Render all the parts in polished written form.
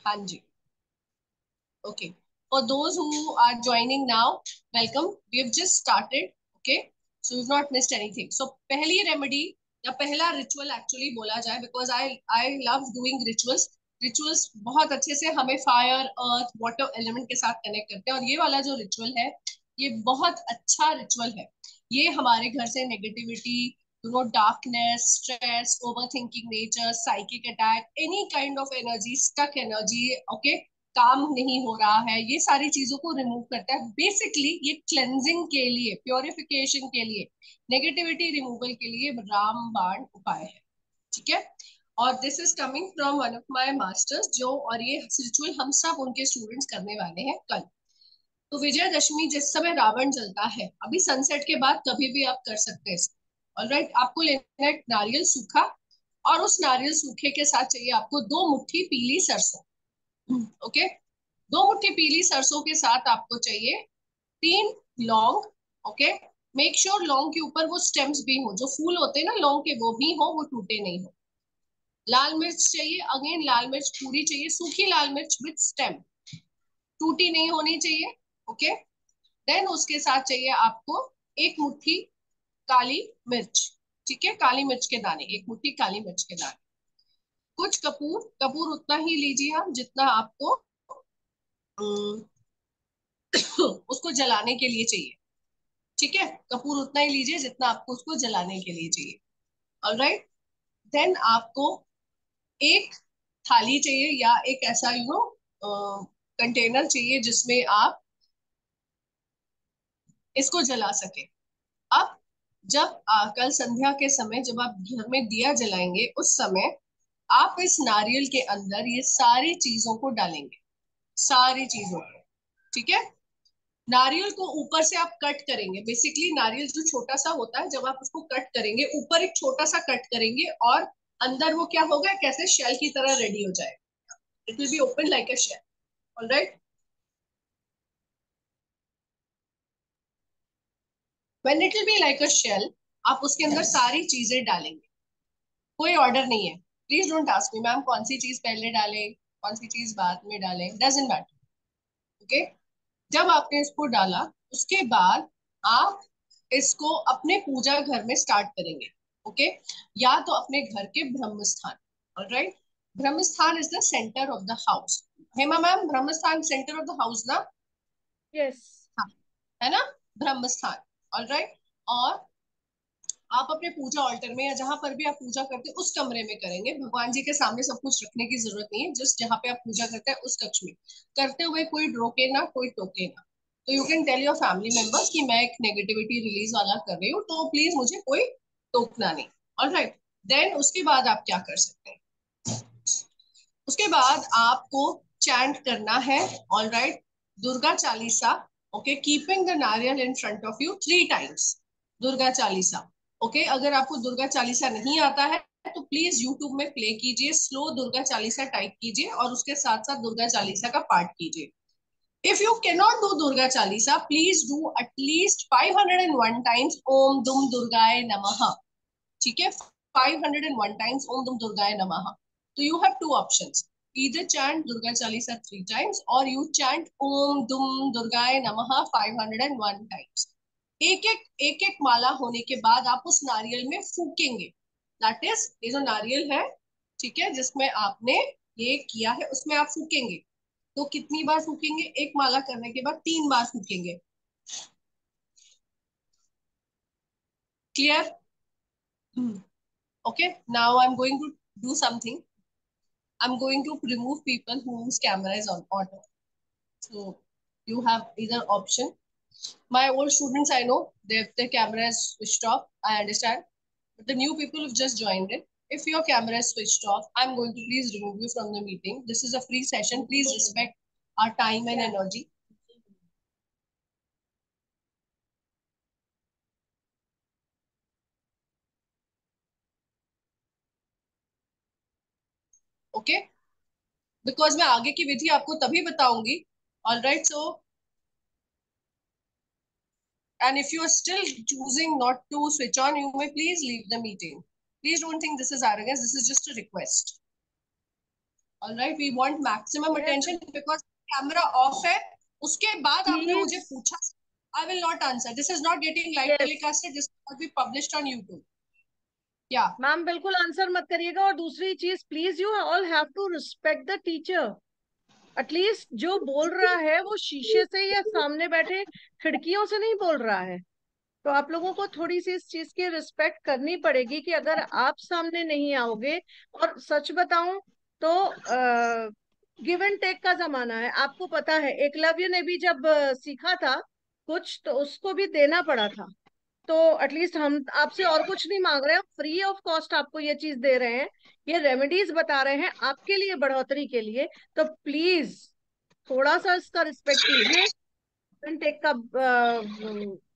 हाँ जी. Okay. For those who are joining now, welcome. We have just started. Okay. So you've not missed anything. So पहली remedy या पहला ritual actually बोला जाए, because I love doing rituals. Rituals बहुत अच्छे से हमें fire, earth, water element के साथ connect करते हैं, और ये वाला जो ritual है ये बहुत अच्छा ritual है. ये हमारे घर से negativity, darkness, stress, overthinking nature, psychic attack, any kind of energy, stuck energy, okay, काम नहीं हो रहा है, ये सारी चीजों को रिमूव करता है. बेसिकली ये क्लेंजिंग के लिए, प्योरिफिकेशन के लिए, नेगेटिविटी रिमूवल के लिए रामबाण उपाय है. ठीक है. और this is coming from one of my masters, जो, और ये रिचुअल हम सब उनके स्टूडेंट्स करने वाले हैं कल. तो विजयदशमी जिस समय रावण जलता है, अभी सनसेट के बाद कभी भी आप कर सकते हैं इसको. ऑलराइट. आपको लेना है नारियल सूखा, और उस नारियल सूखे के साथ चाहिए आपको 2 मुट्ठी पीली सरसों. ओके. 2 मुट्ठी पीली सरसों के साथ आपको चाहिए 3 लौंग. ओके. मेक श्योर लौंग के ऊपर वो स्टेम्स भी हो, जो फूल होते हैं ना लौंग के, वो भी हो, वो टूटे नहीं हो. लाल मिर्च चाहिए, अगेन लाल मिर्च पूरी चाहिए, सूखी लाल मिर्च विथ स्टेम, टूटी नहीं होनी चाहिए. ओके. देन उसके साथ चाहिए आपको 1 मुट्ठी काली मिर्च. ठीक है. काली मिर्च के दाने, 1 मुट्ठी काली मिर्च के दाने. कुछ कपूर, कपूर उतना ही लीजिए आप जितना आपको उसको जलाने के लिए चाहिए. ठीक है. कपूर उतना ही लीजिए जितना आपको उसको जलाने के लिए चाहिए. ऑलराइट. देन आपको एक थाली चाहिए, या एक ऐसा कंटेनर चाहिए जिसमें आप इसको जला सके. अब जब कल संध्या के समय जब आप घर में दिया जलाएंगे, उस समय आप इस नारियल के अंदर ये सारी चीजों को डालेंगे, सारी चीजों को. ठीक है. नारियल को ऊपर से आप कट करेंगे. बेसिकली नारियल जो छोटा सा होता है, जब आप उसको कट करेंगे, ऊपर एक छोटा सा कट करेंगे, और अंदर वो क्या होगा, कैसे शेल की तरह रेडी हो जाएगा. It will be open like a shell. Alright. When it will be like a shell, आप उसके अंदर सारी चीजें डालेंगे. कोई ऑर्डर नहीं है. Please don't ask me ma'am कौन सी चीज पहले डालें, कौन सी चीज बाद में डालें, डजंट मैटर. ओके. जब आपने इसको डाला, उसके बाद आप इसको अपने पूजा घर में स्टार्ट करेंगे. ओके. या तो अपने घर के ब्रह्म स्थान. ऑलराइट. ब्रह्म स्थान is the centre of the house. Hema ma'am, ब्रह्म स्थान सेंटर ऑफ द हाउस ना? यस. हाँ. है ना. ब्रह्म स्थान. ऑलराइट. और आप अपने पूजा ऑल्टर में, या जहां पर भी आप पूजा करते हैं उस कमरे में करेंगे. भगवान जी के सामने सब कुछ रखने की जरूरत नहीं है. जस्ट जहां पे आप पूजा करते हैं उस कक्ष में करते हुए कोई रोके ना, कोई टोके ना. तो you can tell your family members कि मैं एक नेगेटिविटी रिलीज वाला कर रही हूँ, तो प्लीज मुझे कोई टोकना नहीं. ऑलराइट. देन उसके बाद आप क्या कर सकते हैं, उसके बाद आपको चैंट करना है. Alright. Durga Chalisa. Okay. Keeping the nariyal in front of you 3 times. Durga Chalisa. Okay. अगर आपको दुर्गा चालीसा नहीं आता है तो प्लीज यूट्यूब में प्ले कीजिए, स्लो दुर्गा चालीसा टाइप कीजिए, और उसके साथ साथ दुर्गा चालीसा का पाठ कीजिए. If you cannot do Durga Chalisa, please do at least 501 times ओम दुम दुर्गाय नमः. ठीक है. 501 टाइम्स ओम दुम दुर्गाय नमः. तो you have 2 options. either chant Durga Chalisa 3 times, or you chant Om Dum Durgaye Namaha 501 times. एक एक माला होने के बाद आप उस नारियल में फूकेंगे. दैट इज, ये जो नारियल है, ठीक है, जिसमें आपने ये किया है, उसमें आप फूकेंगे. तो कितनी बार फूकेंगे? एक माला करने के बाद 3 बार फूकेंगे. Clear? Okay. Now I am going to do something. I'm going to remove people whose camera is on auto. So you have either option. My old students, I know their camera is switched off. I understand. But the new people who've just joined in, if your camera is switched off, I'm going to please remove you from the meeting. This is a free session. Please respect our time and energy. Okay? Because मैं आगे की विधि आपको तभी बताऊंगी. All right. So, and if you are still choosing not to switch on, you may please leave the meeting. Please don't think this is arrogance. This is just a request. Alright, we want maximum yes attention because camera off है। उसके बाद आपने please. मुझे पूछा, I will not answer, this is not getting live yes telecasted, this will be published on YouTube. या ma'am बिल्कुल answer मत करिएगा। और दूसरी चीज, please you all have to respect the teacher. At least जो बोल रहा है वो शीशे से या सामने बैठे खिड़कियों से नहीं बोल रहा है। तो आप लोगों को थोड़ी सी इस चीज की रिस्पेक्ट करनी पड़ेगी कि अगर आप सामने नहीं आओगे। और सच बताऊं तो गिव एंड टेक का जमाना है। आपको पता है एकलव्य ने भी जब सीखा था कुछ तो उसको भी देना पड़ा था। तो एटलीस्ट हम आपसे और कुछ नहीं मांग रहे हैं, फ्री ऑफ कॉस्ट आपको ये चीज दे रहे हैं। ये रेमेडीज बता रहे हैं आपके लिए, बढ़ोतरी के लिए। तो प्लीज थोड़ा सा इसका रिस्पेक्ट कीजिए। टेक का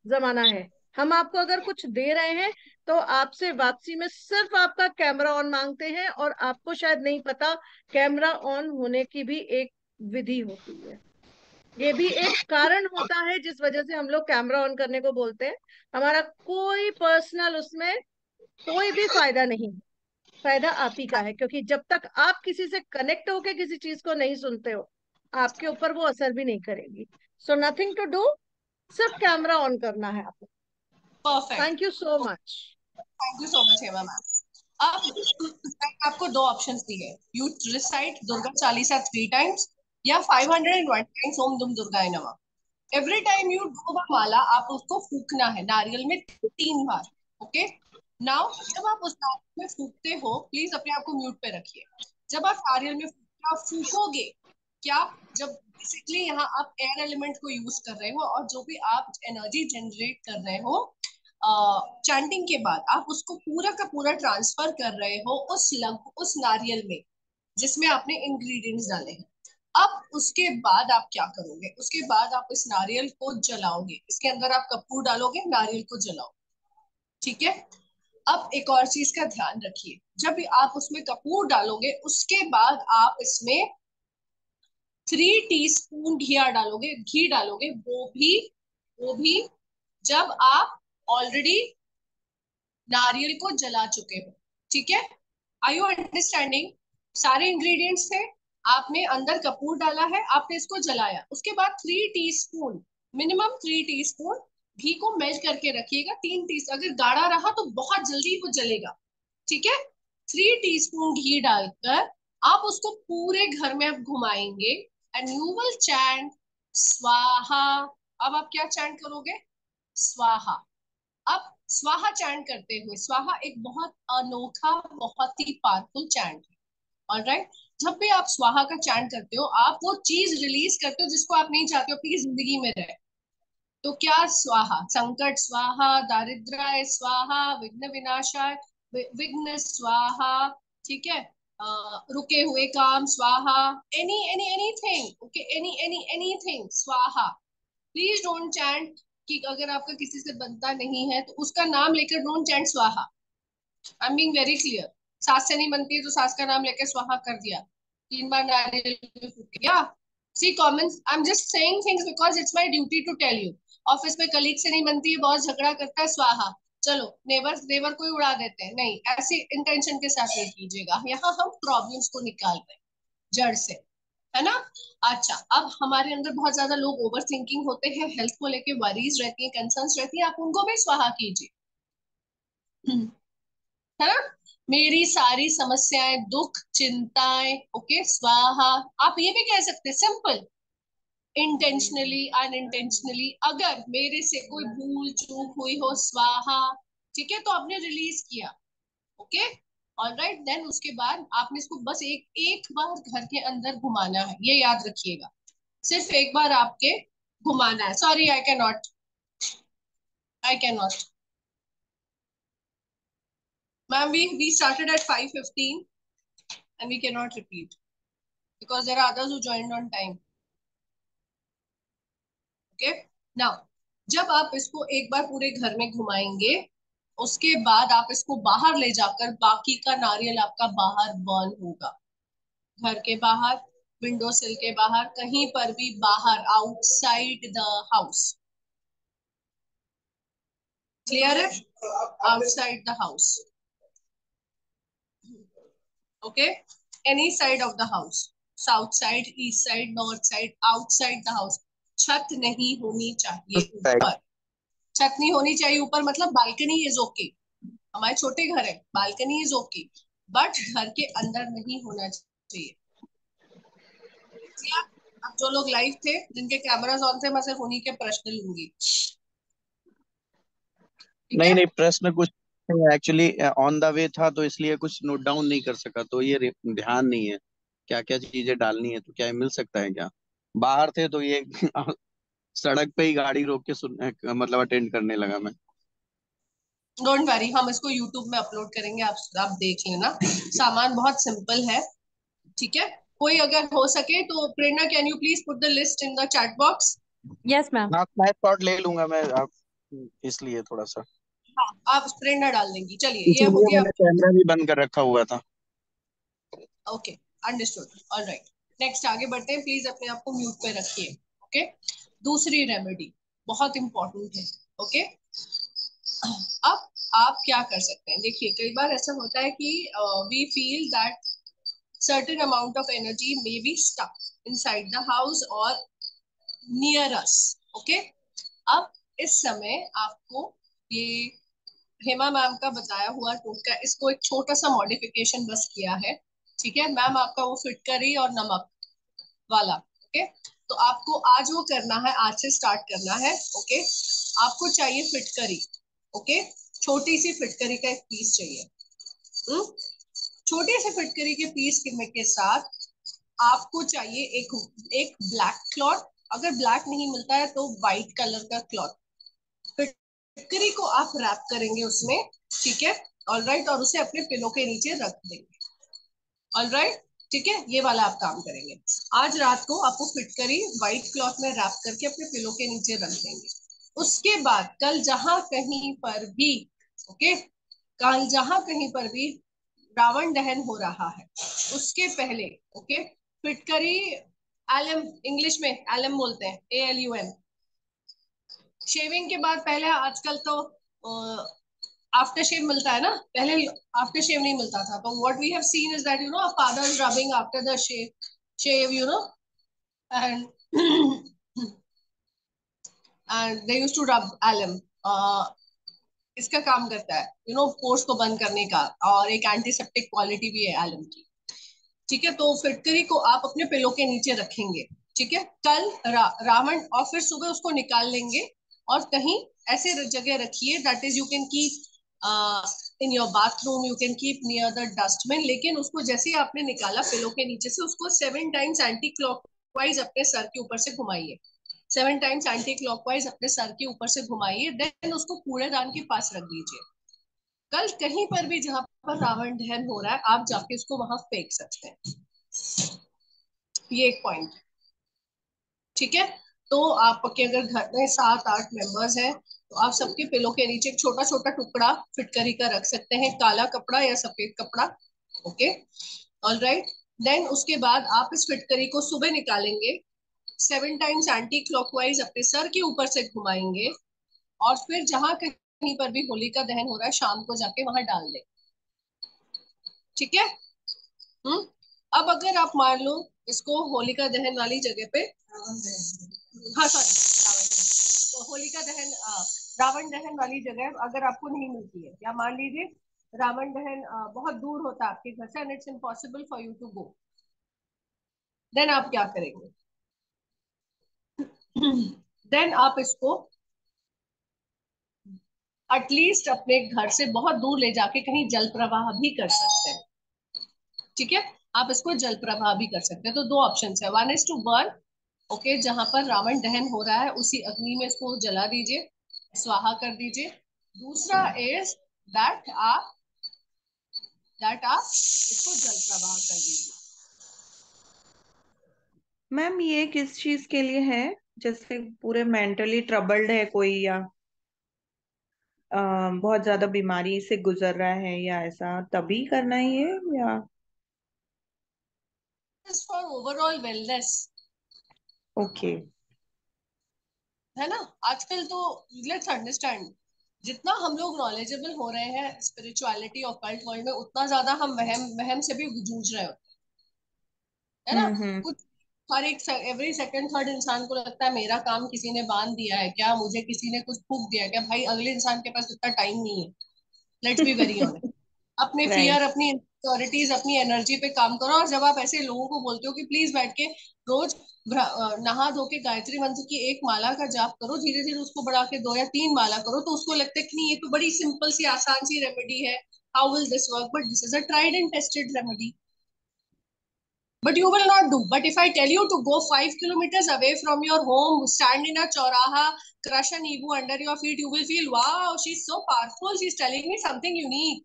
जमाना है। हम आपको अगर कुछ दे रहे हैं तो आपसे वापसी में सिर्फ आपका कैमरा ऑन मांगते हैं। और आपको शायद नहीं पता कैमरा ऑन होने की भी एक विधि होती है। ये भी एक कारण होता है जिस वजह से हम लोग कैमरा ऑन करने को बोलते हैं। हमारा कोई पर्सनल उसमें कोई भी फायदा नहीं है। फायदा आप ही का है, क्योंकि जब तक आप किसी से कनेक्ट होके किसी चीज को नहीं सुनते हो आपके ऊपर वो असर भी नहीं करेगी। सो नथिंग टू डू, सिर्फ कैमरा ऑन करना है आपको। Perfect, thank you so much. Thank you so much Hema ma'am. अब मैंने आपको दो ऑप्शंस दिए, you recite Durga Chalisa 3 times या 501 टाइम्स ओम दुम दुर्गाय नमः। Every time you do the mala, आप उसको फूकना है नारियल में 3 बार। ओके, नाउ जब आप उस नारियल में फूकते हो, प्लीज अपने आप को म्यूट पे रखिए। जब आप नारियल में फूकोगे, क्या, जब बेसिकली यहाँ आप एयर एलिमेंट को यूज कर रहे हो और जो भी आप एनर्जी जनरेट कर रहे हो चैंटिंग के बाद, आप उसको पूरा का पूरा ट्रांसफर कर रहे हो उस नारियल में जिसमें आपने इंग्रेडिएंट्स डाले हैं। अब उसके बाद आप क्या करोगे, उसके बाद आप इस नारियल को जलाओगे, इसके अंदर आप कपूर डालोगे, नारियल को जलाओ। ठीक है। अब एक और चीज का ध्यान रखिए, जब भी आप उसमें कपूर डालोगे उसके बाद आप इसमें 3 टीस्पून घी डालोगे, वो भी जब आप ऑलरेडी नारियल को जला चुके हो। ठीक है, आर यू अंडरस्टैंडिंग? सारे इंग्रेडिएंट्स थे, आपने अंदर कपूर डाला है, आपने इसको जलाया, उसके बाद 3 टीस्पून, मिनिमम 3 टीस्पून घी को मेल्ट करके रखिएगा। 3 टी अगर गाढ़ा रहा तो बहुत जल्दी वो जलेगा। ठीक है, 3 टीस्पून घी डालकर आप उसको पूरे घर में आप घुमाएंगे एंड यू विल चैंट स्वाहा। अब आप क्या चैंट करोगे? स्वाहा। अब स्वाहा चैंट करते हुए, स्वाहा एक बहुत अनोखा, बहुत ही पावरफुल चैंट है। ऑलराइट, जब भी आप स्वाहा का चैंट करते हो, आप वो चीज रिलीज करते हो जिसको आप नहीं चाहते हो अपनी जिंदगी में रहे। तो क्या स्वाहा? संकट स्वाहा, दारिद्र्य स्वाहा, विघ्न विनाशाय विघ्न स्वाहा। ठीक है, रुके हुए काम स्वाहा, एनी एनीथिंग, ओके, एनीथिंग स्वाहा। प्लीज डोंट चैंट कि अगर आपका किसी से बनता नहीं है तो उसका नाम लेकर डोंट चैंट स्वाहा। I am being very clear. सास से नहीं बनती है तो सास का नाम लेकर स्वाहा कर दिया, 3 बार नारियल में फूक दिया। See comments, I am just saying things because it's my duty to tell you. Office में कलीग से नहीं बनती है, बहुत झगड़ा करता है, स्वाहा। चलो नेवर नेवर को ही उड़ा देते हैं, नहीं, ऐसी इंटेंशन के साथ नहीं कीजिएगा। यहाँ हम प्रॉब्लम्स को निकाल रहे हैं जड़ से, है ना। अच्छा, अब हमारे अंदर बहुत ज्यादा लोग ओवर थिंकिंग होते हैं, हेल्थ को लेके वरीज रहती है, कंसर्न्स रहती है, आप उनको भी स्वाहा कीजिए। है ना। मेरी सारी समस्याएं, दुख, चिंताएं, ओके, स्वाहा। आप ये भी कह सकते हैं सिंपल, इंटेंशनली अनइंटेंशनली, अगर मेरे से कोई भूल चूक हुई हो, स्वाहा। ठीक है, तो आपने रिलीज किया। ओके, ऑलराइट, देन उसके बाद आपने इसको बस एक एक बार घर के अंदर घुमाना है, ये याद रखिएगा। सिर्फ एक बार आपके घुमाना है। Sorry, I can not ma'am, we started at 5:15 and we cannot repeat because there are others who joined on time. Okay, now जब आप इसको एक बार पूरे घर में घुमाएंगे, उसके बाद आप इसको बाहर ले जाकर बाकी का नारियल आपका बाहर बर्न होगा। घर के बाहर, विंडो सिल के बाहर, कहीं पर भी बाहर, आउटसाइड द हाउस। क्लियर है? Outside the house. Okay, any side of the house, south side, east side, north side, outside the house, छत नहीं होनी चाहिए ऊपर। छत नहीं होनी चाहिए ऊपर मतलब बालकनी इज ओके, हमारे छोटे घर है, बालकनी इज ओके, बट घर के अंदर नहीं होना चाहिए। अब जो लोग लाइव थे जिनके कैमरास ऑन थे, मैं सिर्फ उन्हीं के प्रश्न लूंगी, ठीक नहीं है। नहीं, प्रश्न कुछ एक्चुअली ऑन द वे था तो इसलिए कुछ नोट डाउन नहीं कर सका, तो ये ध्यान नहीं है क्या क्या चीजें डालनी है, तो क्या ये मिल सकता है क्या? बाहर थे तो ये सड़क पे ही गाड़ी रोक के सुन मतलब अटेंड करने लगा मैं। डोंट वरी, हम इसको यूट्यूब में अपलोड करेंगे, आप देख लेना, सामान बहुत सिंपल है, ठीक है। कोई अगर हो सके तो Prerna, can you please put the list in the chat box. Yes ma'am. हाँ, स्नैपशॉट ले लूंगा मैं आप, इसलिए थोड़ा सा, हाँ, आप प्रेरणा डाल देंगी, चलिए ये हो इसीलिए गया। मैंने कैमरा भी बंद कर रखा हुआ था। Okay, understood, alright. नेक्स्ट आगे बढ़ते हैं, प्लीज अपने आप को म्यूट पे रखिए, ओके। दूसरी रेमेडी बहुत इंपॉर्टेंट है, ओके। अब आप क्या कर सकते हैं, देखिए कई बार ऐसा होता है कि we feel that certain amount of energy may be stuck inside the house or near us, okay। अब इस समय आपको ये हेमा मैम का बताया हुआ टोटका, इसको एक छोटा सा मॉडिफिकेशन बस किया है, ठीक है। मैम आपका वो फिटकरी और नमक वाला, ओके। तो आपको आज वो करना है, आज से स्टार्ट करना है, ओके। आपको चाहिए फिटकरी, ओके, छोटी सी फिटकरी का एक पीस चाहिए। छोटे से फिटकरी के पीस के साथ आपको चाहिए एक एक ब्लैक क्लॉथ, अगर ब्लैक नहीं मिलता है तो व्हाइट कलर का क्लॉथ, फिटकरी को आप रैप करेंगे उसमें, ठीक है, ऑलराइट, और उसे अपने पिलो के नीचे रख देंगे, ऑलराइट, ठीक है। ये वाला आप काम करेंगे, आज रात को आपको फिटकरी व्हाइट क्लॉथ में रैप करके अपने पिलो के नीचे रख देंगे। उसके बाद कल जहां कहीं पर भी, ओके, कल जहां कहीं पर भी रावण दहन हो रहा है उसके पहले, ओके, फिटकरी, एलएम, इंग्लिश में एलएम बोलते हैं, ALUM, शेविंग के बाद पहले, आजकल तो आफ्टर शेव मिलता है ना, पहले आफ्टर शेव नहीं मिलता था, तो what we have seen is that you know father rubbing after the shave you know, and and they used to rub LM, इसका काम करता है यू नो पोर्स को बंद करने का, और एक एंटीसेप्टिक क्वालिटी भी है एलएम की, ठीक है। तो फिटकरी को आप अपने पिलो के नीचे रखेंगे, ठीक है। कल रावण, और फिर सुबह उसको निकाल लेंगे और कहीं ऐसे जगह रखिए that is you can keep in your bathroom, you can keep near the dustbin, लेकिन उसको जैसे ही आपने निकाला पिलो के नीचे से, उसको 7 टाइम्स एंटी क्लॉकवाइज अपने सर के ऊपर से घुमाइए, 7 टाइम्स एंटी क्लॉकवाइज अपने सर के ऊपर से घुमाइए, देन उसको कूड़ेदान के पास रख दीजिए। कल कहीं पर भी जहां पर रावण दहन हो रहा है आप जाके उसको वहां फेंक सकते हैं, ये एक पॉइंट, ठीक है। तो आपके अगर घर में 7-8 मेंबर्स हैं तो आप सबके पिलो के नीचे एक छोटा छोटा टुकड़ा फिटकरी का रख सकते हैं, काला कपड़ा या सफेद कपड़ा, ओके, ऑलराइट। देन उसके बाद आप इस फिटकरी को सुबह निकालेंगे, 7 टाइम्स एंटी क्लॉकवाइज अपने सर के ऊपर से घुमाएंगे, और फिर जहां कहीं पर भी होली का दहन हो रहा है शाम को जाके वहां डाल दें, ठीक है। हम्म। अब अगर आप मान लो इसको होलिका दहन वाली जगह पे, हाँ सॉरी, तो होलिका दहन, रावण दहन वाली जगह अगर आपको नहीं मिलती है, या मान लीजिए रावण दहन बहुत दूर होता है आपके घर से and it's impossible for you to go, then आप क्या करेंगे? देन आप इसको एटलीस्ट अपने घर से बहुत दूर ले जाके कहीं जल प्रवाह भी कर सकते हैं, ठीक है। आप इसको जल प्रवाह भी कर सकते हैं, तो दो ऑप्शन है, one is to burn, okay, जहां पर रावण दहन हो रहा है उसी अग्नि में इसको जला दीजिए, स्वाहा कर दीजिए। दूसरा इज दैट आप इसको जल प्रवाह कर दीजिए। मैम ये किस चीज के लिए है? जैसे पूरे मेंटली ट्रबल्ड है कोई, या बहुत ज्यादा बीमारी से गुजर रहा है, या ऐसा तभी करना ही है, या? For overall wellness, okay. है ना। आजकल तो लेट्स अंडरस्टैंड, जितना हम लोग नॉलेजेबल हो रहे हैं स्पिरिचुअलिटी और कल्ट वर्ल्ड में, उतना ज्यादा हम वहम वहम से भी जूझ रहे होते हैं, है ना? हम्म। कुछ हर एक एवरी सेकंड थर्ड इंसान को लगता है मेरा काम किसी ने बांध दिया है क्या, मुझे किसी ने कुछ फूक दिया क्या। भाई अगले इंसान के पास इतना टाइम नहीं है, लेट्स बी वेरी ऑनेस्ट। अपने राइट। फियर, अपनी इनसिक्योरिटीज, अपनी एनर्जी पे काम करो। और जब आप ऐसे लोगों को बोलते हो कि प्लीज बैठ के रोज नहा धो के गायत्री मंत्र की एक माला का जाप करो, धीरे धीरे उसको बढ़ा के 2 या 3 माला करो, तो उसको लगता है कि नहीं ये तो बड़ी सिंपल सी आसान सी रेमेडी है, how will this work, but this is a tried and tested remedy, but you will not do. But if I tell you to go 5 kilometers away from your home, stand in a chauraha, crush an ego under your feet, you will feel wow, she's so powerful, she's telling me something unique.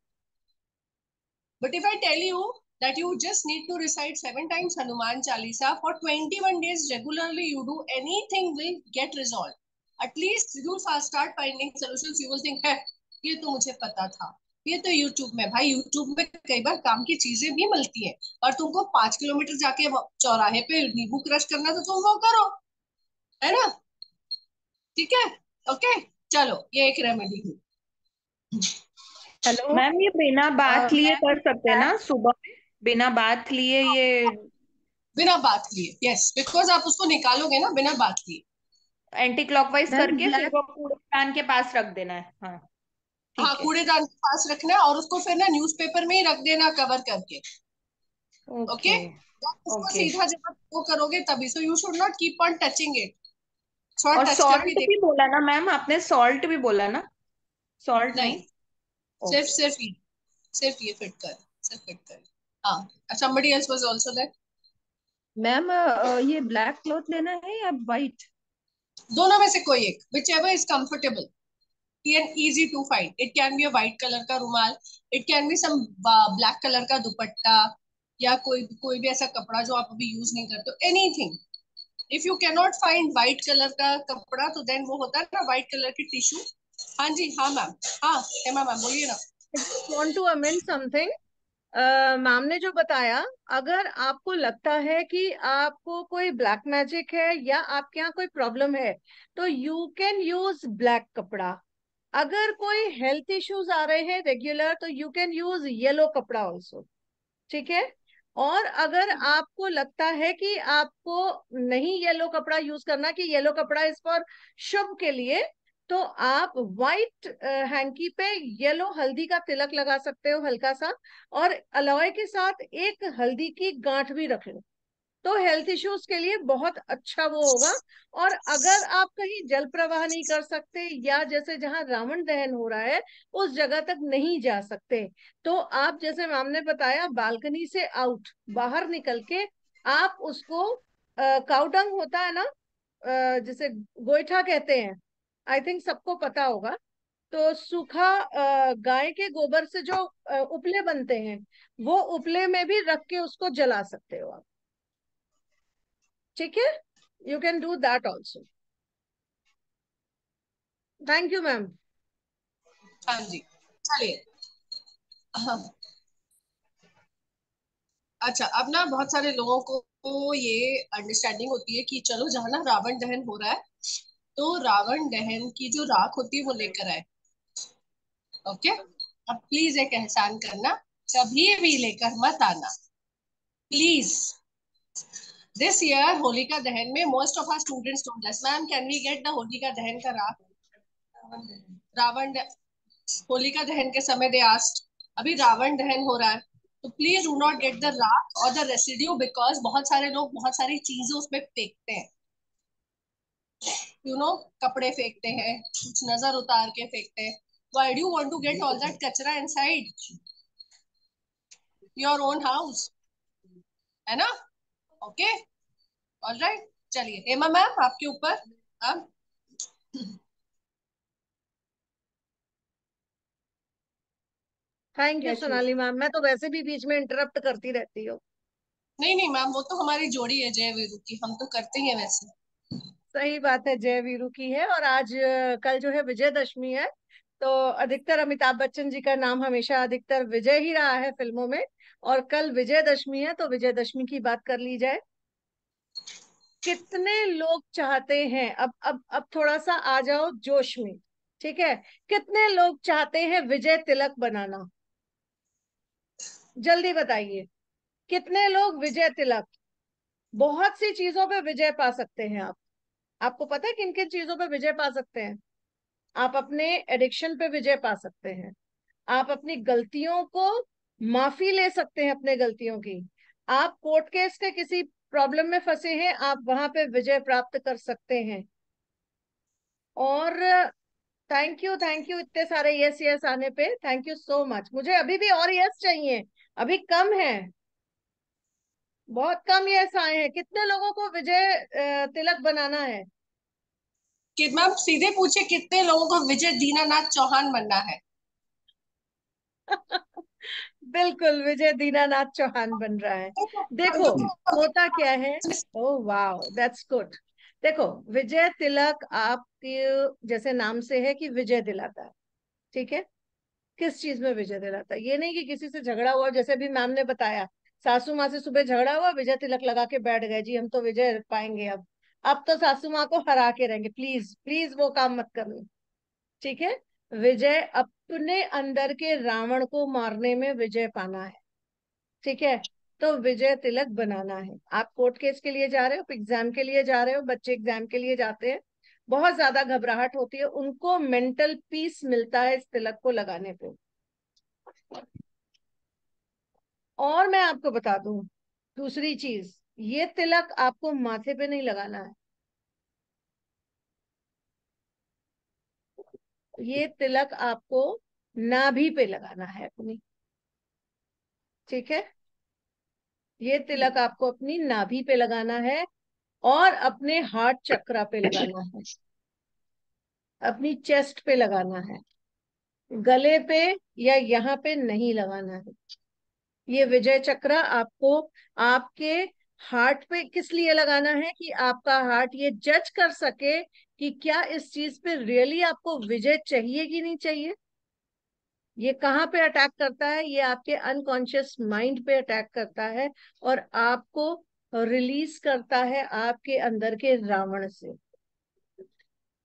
But if I tell you that you just need to recite 7 times Hanuman Chalisa for 21 days regularly, you do, anything will get resolved. At least you will start finding solutions. You will think, है ये तो मुझे पता था, ये तो YouTube में, भाई यूट्यूब में कई बार काम की चीजें भी मिलती हैं। और तुमको 5 किलोमीटर जाके चौराहे पे नींबू क्रश करना, तो तुम वो करो, है ना? ठीक है, ओके, चलो ये एक रेमेडी हुई। हेलो। मैम ये बिना बात लिए मैम, कर सकते हैं ना सुबह में? बिना बात लिए ये बिना बात लिए, यस, बिकॉज आप उसको निकालोगे ना बिना बात लिए। एंटी क्लॉकवाइज मैम करके फिर ब्लैक वो कूड़ेदान के पास रख देना है। हाँ, हाँ, ठीक है। कूड़ेदान के पास रखना है और उसको फिर ना न्यूज़पेपर में ही रख देना कवर करके। Okay, okay. जब उसको ओके। सीधा जब वो करोगे तभी, so you should not keep on touching it, थोड़ा और टच करके सॉल्ट देख। भी बोला ना मैम आपने? सॉल्ट भी बोला ना? सॉल्ट नहीं, नहीं? सिर्फ ओके। सिर्फ ये, सिर्फ ये फिट कर, सिर्फ फिट कर। हाँ, somebody else was also there. Ma'am ये ब्लैक क्लॉथ लेना है या वाइट? दोनों में से कोई एक, whichever is comfortable and easy to find. It can be a white color का रुमाल, it can be some black color का दुपट्टा, या कोई कोई भी ऐसा कपड़ा जो आप अभी यूज नहीं करते हो, anything. If you can not find white colour का कपड़ा, तो देन वो होता है ना व्हाइट कलर की टिश्यू। हाँ जी, हाँ मैम, हाँ हेमा मैम बोलिए ना। I just want to amend something. Ma'am ने जो बताया, अगर आपको लगता है कि आपको कोई ब्लैक मैजिक है या आपके यहाँ कोई प्रॉब्लम है, तो यू कैन यूज ब्लैक कपड़ा। अगर कोई हेल्थ इश्यूज आ रहे हैं रेगुलर, तो यू कैन यूज येलो कपड़ा ऑल्सो। ठीक है। और अगर आपको लगता है कि आपको नहीं येलो कपड़ा यूज करना, कि येलो कपड़ा इस फॉर शुभ के लिए, तो आप व्हाइट हैंकी पे येलो हल्दी का तिलक लगा सकते हो हल्का सा, और अलोए के साथ एक हल्दी की गांठ भी रख लो, तो हेल्थ इश्यूज के लिए बहुत अच्छा वो होगा। और अगर आप कहीं जल प्रवाह नहीं कर सकते, या जैसे जहां रावण दहन हो रहा है उस जगह तक नहीं जा सकते, तो आप जैसे मैम ने बताया बालकनी से आउट बाहर निकल के आप उसको काउडंग होता है ना, जिसे गोईठा कहते हैं, आई थिंक सबको पता होगा। तो सूखा गाय के गोबर से जो उपले बनते हैं, वो उपले में भी रख के उसको जला सकते हो आप। ठीक है, you can do that also. Thank you ma'am. हाँ जी, चलिए। हाँ, अच्छा, अब ना बहुत सारे लोगों को ये अंडरस्टैंडिंग होती है कि चलो जहाँ ना रावण दहन हो रहा है, तो रावण दहन की जो राख होती है वो लेकर आए। ओके, अब प्लीज एक एहसान करना, कभी भी लेकर मत आना, please. This year Holika Dahan में most of our students told us, ma'am can we get the Holika Dahan का राख, रावण होलिका दहन के समय दे आस्क्ड, अभी रावण दहन हो रहा है, तो please do not get the राख और द रेसिड्यू, बिकॉज बहुत सारे लोग बहुत सारी चीजें उसमें फेंकते हैं, कपड़े फेंकते हैं, कुछ नजर उतार के फेंकते हैं। Why do you want to get all that कचरा इनसाइड योर ओन हाउस, है ना? ओके, ऑलराइट, चलिए हेमा मैम आपके ऊपर। अब थैंक यू क्या चीज? सोनाली मैम, मैं तो वैसे भी बीच में इंटरप्ट करती रहती हूँ। नहीं नहीं मैम, वो तो हमारी जोड़ी है जय वीरू की, हम तो करते ही हैं वैसे। सही बात है, जय वीरू की है। और आज कल जो है विजयदशमी है, तो अधिकतर अमिताभ बच्चन जी का नाम हमेशा अधिकतर विजय ही रहा है फिल्मों में, और कल विजयदशमी है, तो विजयदशमी की बात कर ली जाए। कितने लोग चाहते हैं, अब थोड़ा सा आ जाओ जोश में। ठीक है, कितने लोग चाहते हैं विजय तिलक बनाना? जल्दी बताइए, कितने लोग विजय तिलक? बहुत सी चीजों पे विजय पा सकते हैं आप। आपको पता है किन किन चीजों पे विजय पा सकते हैं? आप अपने एडिक्शन पे विजय पा सकते हैं। आप अपनी गलतियों को माफी ले सकते हैं अपने गलतियों की। आप कोर्ट केस के किसी प्रॉब्लम में फंसे हैं, आप वहां पे विजय प्राप्त कर सकते हैं। और थैंक यू इतने सारे यस यस आने पे, थैंक यू सो मच। मुझे अभी भी और यस चाहिए, अभी कम है, बहुत कम यस आए हैं। कितने लोगों को विजय तिलक बनाना है? कि मैम सीधे पूछे कितने लोगों को विजय दीनानाथ चौहान बनना है? बिल्कुल, विजय दीनानाथ चौहान बन रहा है। देखो होता क्या है, ओह वाओ दैट्स गुड। देखो, विजय तिलक आपके जैसे नाम से है कि विजय दिलाता है, ठीक है। किस चीज में विजय दिलाता है? ये नहीं कि किसी से झगड़ा हुआ, जैसे भी मैम ने बताया, सासू माँ से सुबह झगड़ा हुआ, विजय तिलक लगा के बैठ गए, जी हम तो विजय पाएंगे अब तो सासू माँ को हरा के रहेंगे। प्लीज प्लीज वो काम मत करना, ठीक है। विजय अपने अंदर के रावण को मारने में विजय पाना है, ठीक है। तो विजय तिलक बनाना है। आप कोर्ट केस के लिए जा रहे हो, एग्जाम के लिए जा रहे हो, बच्चे एग्जाम के लिए जाते हैं, बहुत ज्यादा घबराहट होती है, उनको मेंटल पीस मिलता है इस तिलक को लगाने पे। और मैं आपको बता दूं दूसरी चीज, ये तिलक आपको माथे पे नहीं लगाना है, ये तिलक आपको नाभि पे लगाना है अपनी, ठीक है। ये तिलक आपको अपनी नाभि पे लगाना है और अपने हार्ट चक्रा पे लगाना है, अपनी चेस्ट पे लगाना है, गले पे या यहाँ पे नहीं लगाना है। ये विजय चक्र आपको आपके हार्ट पे किस लिए लगाना है कि आपका हार्ट ये जज कर सके कि क्या इस चीज पे रियली आपको विजय चाहिए कि नहीं चाहिए। ये कहाँ पे अटैक करता है? ये आपके अनकॉन्शियस माइंड पे अटैक करता है और आपको रिलीज करता है आपके अंदर के रावण से।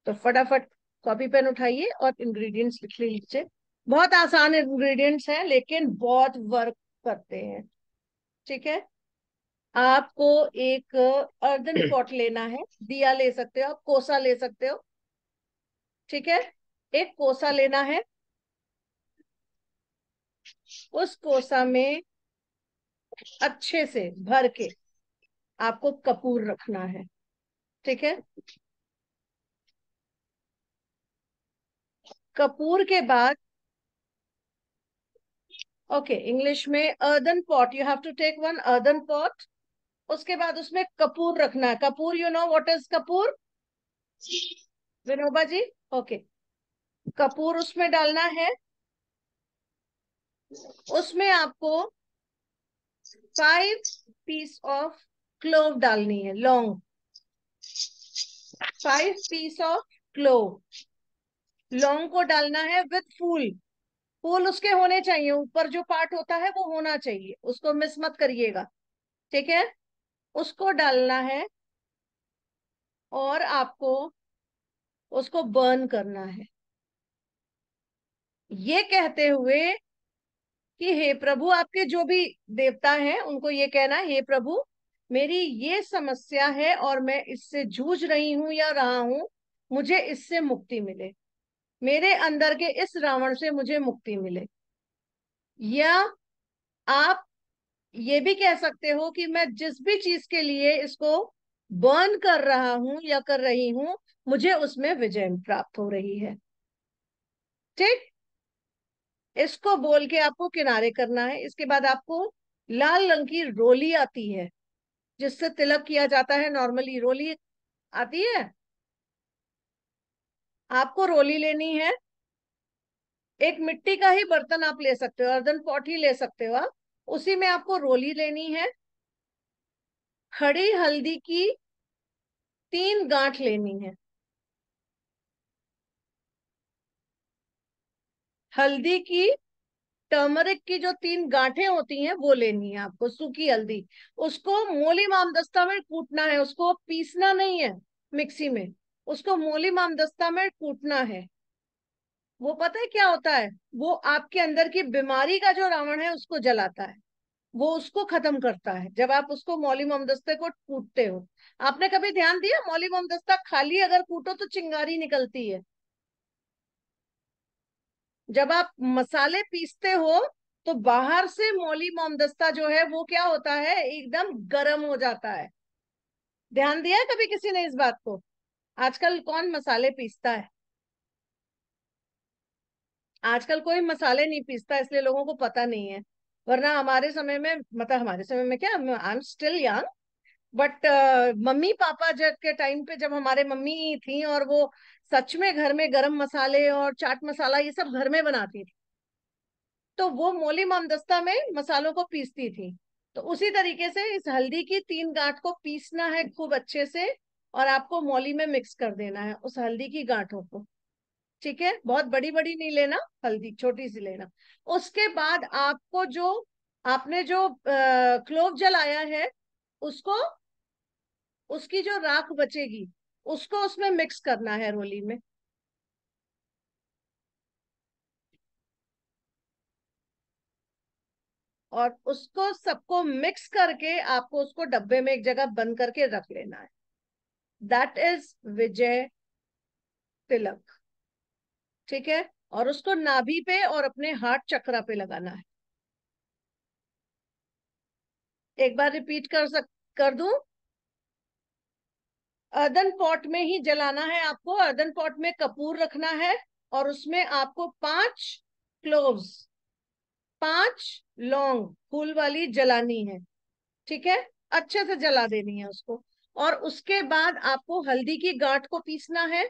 तो फटाफट कॉपी पेन उठाइए और इंग्रेडिएंट्स लिख लीजिए। बहुत आसान इंग्रेडिएंट्स हैं लेकिन बहुत वर्क करते हैं, ठीक है। आपको एक अर्दन पॉट लेना है, दिया ले सकते हो आप, कोसा ले सकते हो, ठीक है। एक कोसा लेना है, उस कोसा में अच्छे से भर के आपको कपूर रखना है, ठीक है। कपूर के बाद, ओके, इंग्लिश में earthen pot, you have to take one earthen pot. उसके बाद उसमें कपूर रखना है। कपूर, you know what is kapur, Vinoba ji? Okay, कपूर उसमें डालना है। उसमें आपको 5 पीस ऑफ क्लोव डालनी है, लौंग, 5 पीस ऑफ क्लोव। लौंग को डालना है विथ फूल, फूल उसके होने चाहिए, ऊपर जो पार्ट होता है वो होना चाहिए, उसको मिस मत करिएगा, ठीक है। उसको डालना है और आपको उसको बर्न करना है, ये कहते हुए कि हे प्रभु, आपके जो भी देवता हैं उनको ये कहना, हे प्रभु मेरी ये समस्या है और मैं इससे जूझ रही हूं या रहा हूं, मुझे इससे मुक्ति मिले, मेरे अंदर के इस रावण से मुझे मुक्ति मिले। या आप ये भी कह सकते हो कि मैं जिस भी चीज के लिए इसको बर्न कर रहा हूं या कर रही हूं, मुझे उसमें विजय प्राप्त हो रही है, ठीक। इसको बोल के आपको किनारे करना है। इसके बाद आपको लाल रंग की रोली आती है जिससे तिलक किया जाता है, नॉर्मली रोली आती है, आपको रोली लेनी है। एक मिट्टी का ही बर्तन आप ले सकते हो, अर्दन पॉट ही ले सकते हो आप, उसी में आपको रोली लेनी है। खड़ी हल्दी की 3 गांठ लेनी है, हल्दी की, टर्मरिक की जो 3 गांठें होती हैं वो लेनी है आपको, सूखी हल्दी। उसको मोली मामदस्ता में कूटना है, उसको पीसना नहीं है मिक्सी में, उसको मोली मामदस्ता में कूटना है। वो पता है क्या होता है? वो आपके अंदर की बीमारी का जो रावण है उसको जलाता है। वो उसको खत्म करता है जब आप उसको मौली मोमदस्ते को कूटते हो। आपने कभी ध्यान दिया, मौली मोमदस्ता खाली अगर कूटो तो चिंगारी निकलती है। जब आप मसाले पीसते हो तो बाहर से मौली मोमदस्ता जो है वो क्या होता है, एकदम गर्म हो जाता है। ध्यान दिया है कभी किसी ने इस बात को? आजकल कौन मसाले पीसता है? आजकल कोई मसाले नहीं पीसता, इसलिए लोगों को पता नहीं है। वरना हमारे समय में, मतलब हमारे समय में क्या, I am still young, but mummy papa जब के टाइम पे, जब हमारे मम्मी थी और वो सच में घर में गरम मसाले और चाट मसाला ये सब घर में बनाती थी, तो वो मोली मोमदस्ता में मसालों को पीसती थी। तो उसी तरीके से इस हल्दी की 3 गांठ को पीसना है खूब अच्छे से, और आपको मोली में मिक्स कर देना है उस हल्दी की गांठों को। ठीक है, बहुत बड़ी बड़ी नहीं लेना, हल्दी छोटी सी लेना। उसके बाद आपको जो, आपने जो क्लोव जलाया है उसको, उसकी जो राख बचेगी उसको उसमें मिक्स करना है रोली में। और उसको सबको मिक्स करके आपको उसको डब्बे में एक जगह बंद करके रख लेना है। दैट इज विजय तिलक। ठीक है, और उसको नाभि पे और अपने हाथ चक्रा पे लगाना है। एक बार रिपीट कर दूं? अर्दन पॉट में ही जलाना है आपको। अर्दन पॉट में कपूर रखना है और उसमें आपको 5 क्लोव्स, 5 लौंग फूल वाली जलानी है। ठीक है, अच्छे से जला देनी है उसको। और उसके बाद आपको हल्दी की गांठ को पीसना है,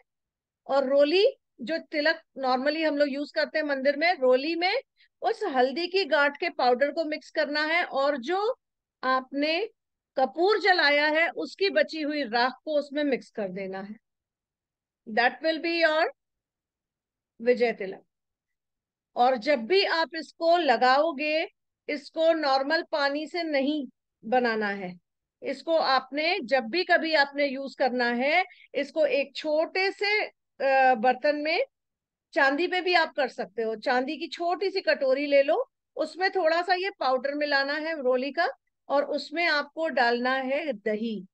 और रोली, जो तिलक नॉर्मली हम लोग यूज करते हैं मंदिर में, रोली में उस हल्दी की गांठ के पाउडर को मिक्स करना है, और जो आपने कपूर जलाया है उसकी बची हुई राख को उसमें मिक्स कर देना है। दैट विल बी योर विजय तिलक। और जब भी आप इसको लगाओगे, इसको नॉर्मल पानी से नहीं बनाना है। इसको आपने जब भी कभी आपने यूज करना है, इसको एक छोटे से बर्तन में, चांदी पे भी आप कर सकते हो, चांदी की छोटी सी कटोरी ले लो, उसमें थोड़ा सा ये पाउडर मिलाना है रोली का, और उसमें आपको डालना है दही।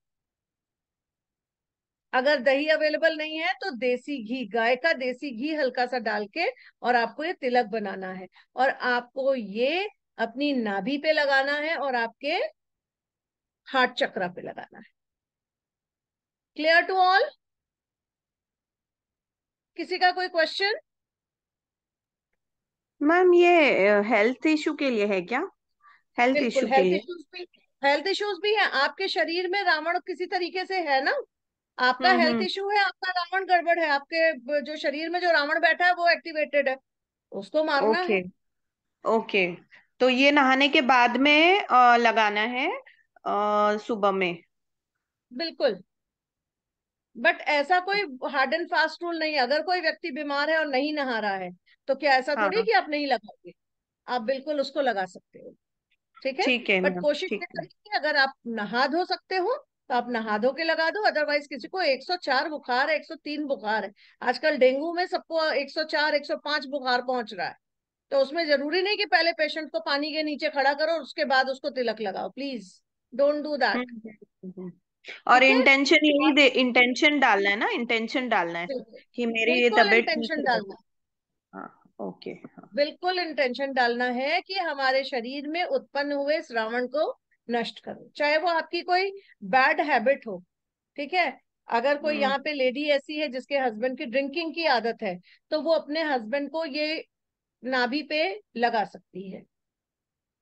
अगर दही अवेलेबल नहीं है तो देसी घी, गाय का देसी घी हल्का सा डाल के, और आपको ये तिलक बनाना है। और आपको ये अपनी नाभि पे लगाना है और आपके हार्ट चक्रा पे लगाना है। Clear to all? किसी का कोई क्वेश्चन? मैम ये हेल्थ इशू के लिए है क्या? हेल्थ बिल्कुल, इशू के हेल्थ लिए? इश्यूज भी, हेल्थ इश्यूज भी है। आपके शरीर में रावण किसी तरीके से है ना, आपका हेल्थ हम्म। इशू है, आपका रावण गड़बड़ है, आपके जो शरीर में जो रावण बैठा है वो एक्टिवेटेड है, उसको मारना ओके। है। ओके। तो ये नहाने के बाद में लगाना है सुबह में? बिल्कुल, बट ऐसा कोई हार्ड एंड फास्ट रूल नहीं है। अगर कोई व्यक्ति बीमार है और नहीं नहा रहा है तो क्या ऐसा थोड़ी है हाँ। कि आप नहीं लगाओगे? आप बिल्कुल उसको लगा सकते हो। ठीक है, ठीक है बट मैम, कोशिश ठीक ये है। करिए कि अगर आप नहा धो सकते हो तो आप नहा धो के लगा दो। अदरवाइज किसी को 104 बुखार है, 103 बुखार है, आजकल डेंगू में सबको 104 105 बुखार पहुंच रहा है, तो उसमें जरूरी नहीं कि पहले पेशेंट को पानी के नीचे खड़ा करो और उसके बाद उसको तिलक लगाओ। Please don't do that. Hmm. और ठीक है, इंटेंशन यही दे, इंटेंशन डालना है ना, इंटेंशन डालना है बिल्कुल, कि मेरी ये बिल्कुल तबीयत ठीक इंटेंशन है। डालना, हाँ। ओके। हाँ। बिल्कुल इंटेंशन डालना है कि हमारे शरीर में उत्पन्न हुए इस रावण को नष्ट करो, चाहे वो आपकी कोई बैड हैबिट हो। ठीक है, अगर कोई हम्म। यहाँ पे लेडी ऐसी है जिसके हस्बैंड की ड्रिंकिंग की आदत है, तो वो अपने हस्बैंड को ये नाभि पे लगा सकती है।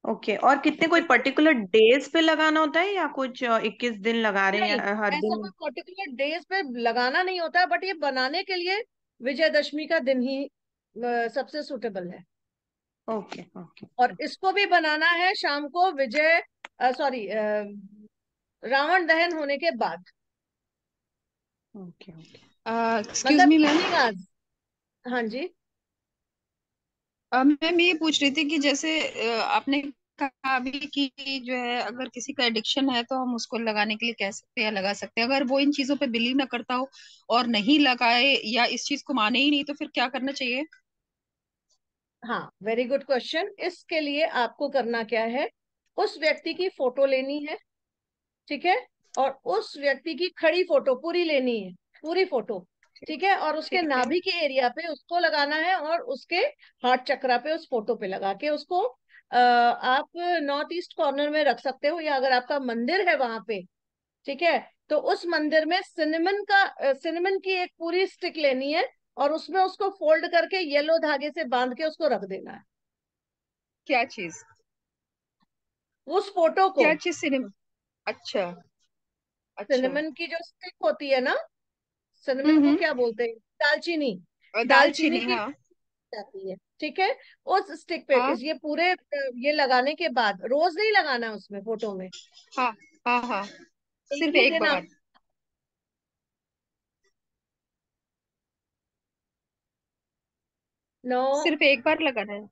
ओके। और कितने, कोई ठीक है, पर्टिकुलर डेज पे लगाना होता है या कुछ 21 दिन लगा रहे हैं नहीं, या हर ऐसा कोई दिन? पर्टिकुलर डेज पे लगाना नहीं होता है, बट ये बनाने के लिए विजयदशमी का दिन ही सबसे सुटेबल है। ओके। ओके। और इसको भी बनाना है शाम को, विजय, सॉरी, रावण दहन होने के बाद, ओके। ओके। एक्सक्यूज मतलब मी मैम। इवनिंग आज। हाँ जी। मैम ये पूछ रही थी कि जैसे आपने कहा अभी कि जो है अगर किसी का एडिक्शन है तो हम उसको लगाने के लिए कह सकते हैं या लगा सकते हैं, अगर वो इन चीजों पे बिलीव ना करता हो और नहीं लगाए या इस चीज को माने ही नहीं तो फिर क्या करना चाहिए? हाँ, वेरी गुड क्वेश्चन। इसके लिए आपको करना क्या है, उस व्यक्ति की फोटो लेनी है, ठीक है, और उस व्यक्ति की खड़ी फोटो पूरी लेनी है, पूरी फोटो, ठीक है, और उसके ठीक है। नाभि के एरिया पे उसको लगाना है और उसके हार्ट चक्रा पे उस फोटो पे लगा के उसको आप नॉर्थ ईस्ट कॉर्नर में रख सकते हो, या अगर आपका मंदिर है वहां पे, ठीक है, तो उस मंदिर में सिनेमन की एक पूरी स्टिक लेनी है और उसमें उसको फोल्ड करके येलो धागे से बांध के उसको रख देना है, क्या चीज? उस फोटो को। क्या चीज सिनेमा? अच्छा। अच्छा। सिनेमन की जो स्टिक होती है ना, सिनेमन को हम्म। क्या बोलते हैं, दालचीनी, दालचीनी दालचीनी, की हाँ। जाती है, ठीक है, उस स्टिक पे हाँ ये पूरे ये लगाने के बाद रोज नहीं लगाना है उसमें फोटो में, हाँ हाँ हाँ। एक सिर्फ ही एक दिन आप, बार? नो, सिर्फ एक बार लगाना है?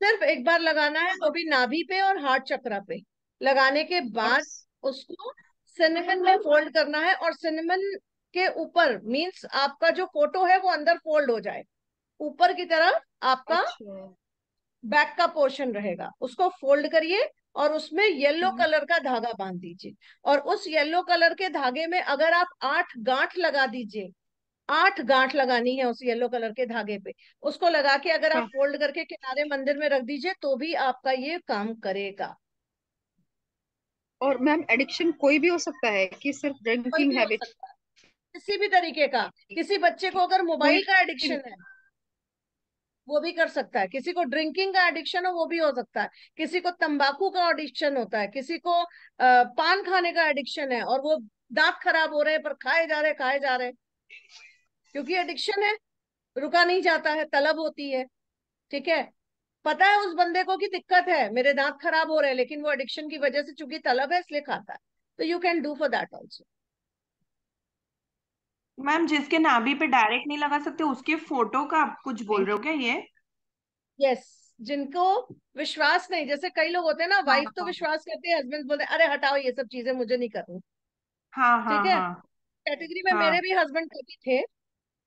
सिर्फ एक बार लगाना है, वो भी नाभि पे और हार्ट चक्रा पे। लगाने के और बाद उसको सिनेमन में फोल्ड करना है और सिनेमन के ऊपर मींस आपका जो फोटो है वो अंदर फोल्ड हो जाए, ऊपर की तरफ आपका अच्छा। बैक का पोर्शन रहेगा, उसको फोल्ड करिए और उसमें येलो हम्म। कलर का धागा बांध दीजिए, और उस येलो कलर के धागे में अगर आप 8 गांठ लगा दीजिए, 8 गांठ लगानी है उस येलो कलर के धागे पे, उसको लगा के अगर आप हाँ। फोल्ड करके किनारे मंदिर में रख दीजिए तो भी आपका ये काम करेगा। और मैम, एडिक्शन कोई भी हो सकता है कि सिर्फ कोई ड्रिंकिंग भी हो हैबिट? सकता है, किसी भी तरीके का, किसी बच्चे को अगर कोई मोबाइल का भी? एडिक्शन है वो भी कर सकता है, किसी को ड्रिंकिंग का एडिक्शन हो वो भी हो सकता है, किसी को तंबाकू का एडिक्शन होता है, किसी को पान खाने का एडिक्शन है और वो दांत खराब हो रहे हैं पर खाए जा रहे खाए जा रहे, क्योंकि एडिक्शन है, रुका नहीं जाता है, तलब होती है, ठीक है, पता है उस बंदे को कि दिक्कत है, मेरे दांत खराब हो रहे हैं, लेकिन वो एडिक्शन की वजह से चूंकि तलब है इसलिए खाता है, तो you can do for that also. Ma'am, जिसके नाभि पे डायरेक्ट नहीं लगा सकते उसके फोटो का आप कुछ बोल रहे हो क्या ये? यस, जिनको विश्वास नहीं, जैसे कई लोग होते हैं ना, हाँ वाइफ तो हाँ विश्वास करती है, हस्बैंड बोलते हैं अरे हटाओ ये सब चीजें मुझे नहीं करनी, हाँ हाँ ठीक है, हाँ कैटेगरी में हाँ। मेरे भी हस्बैंड कभी थे,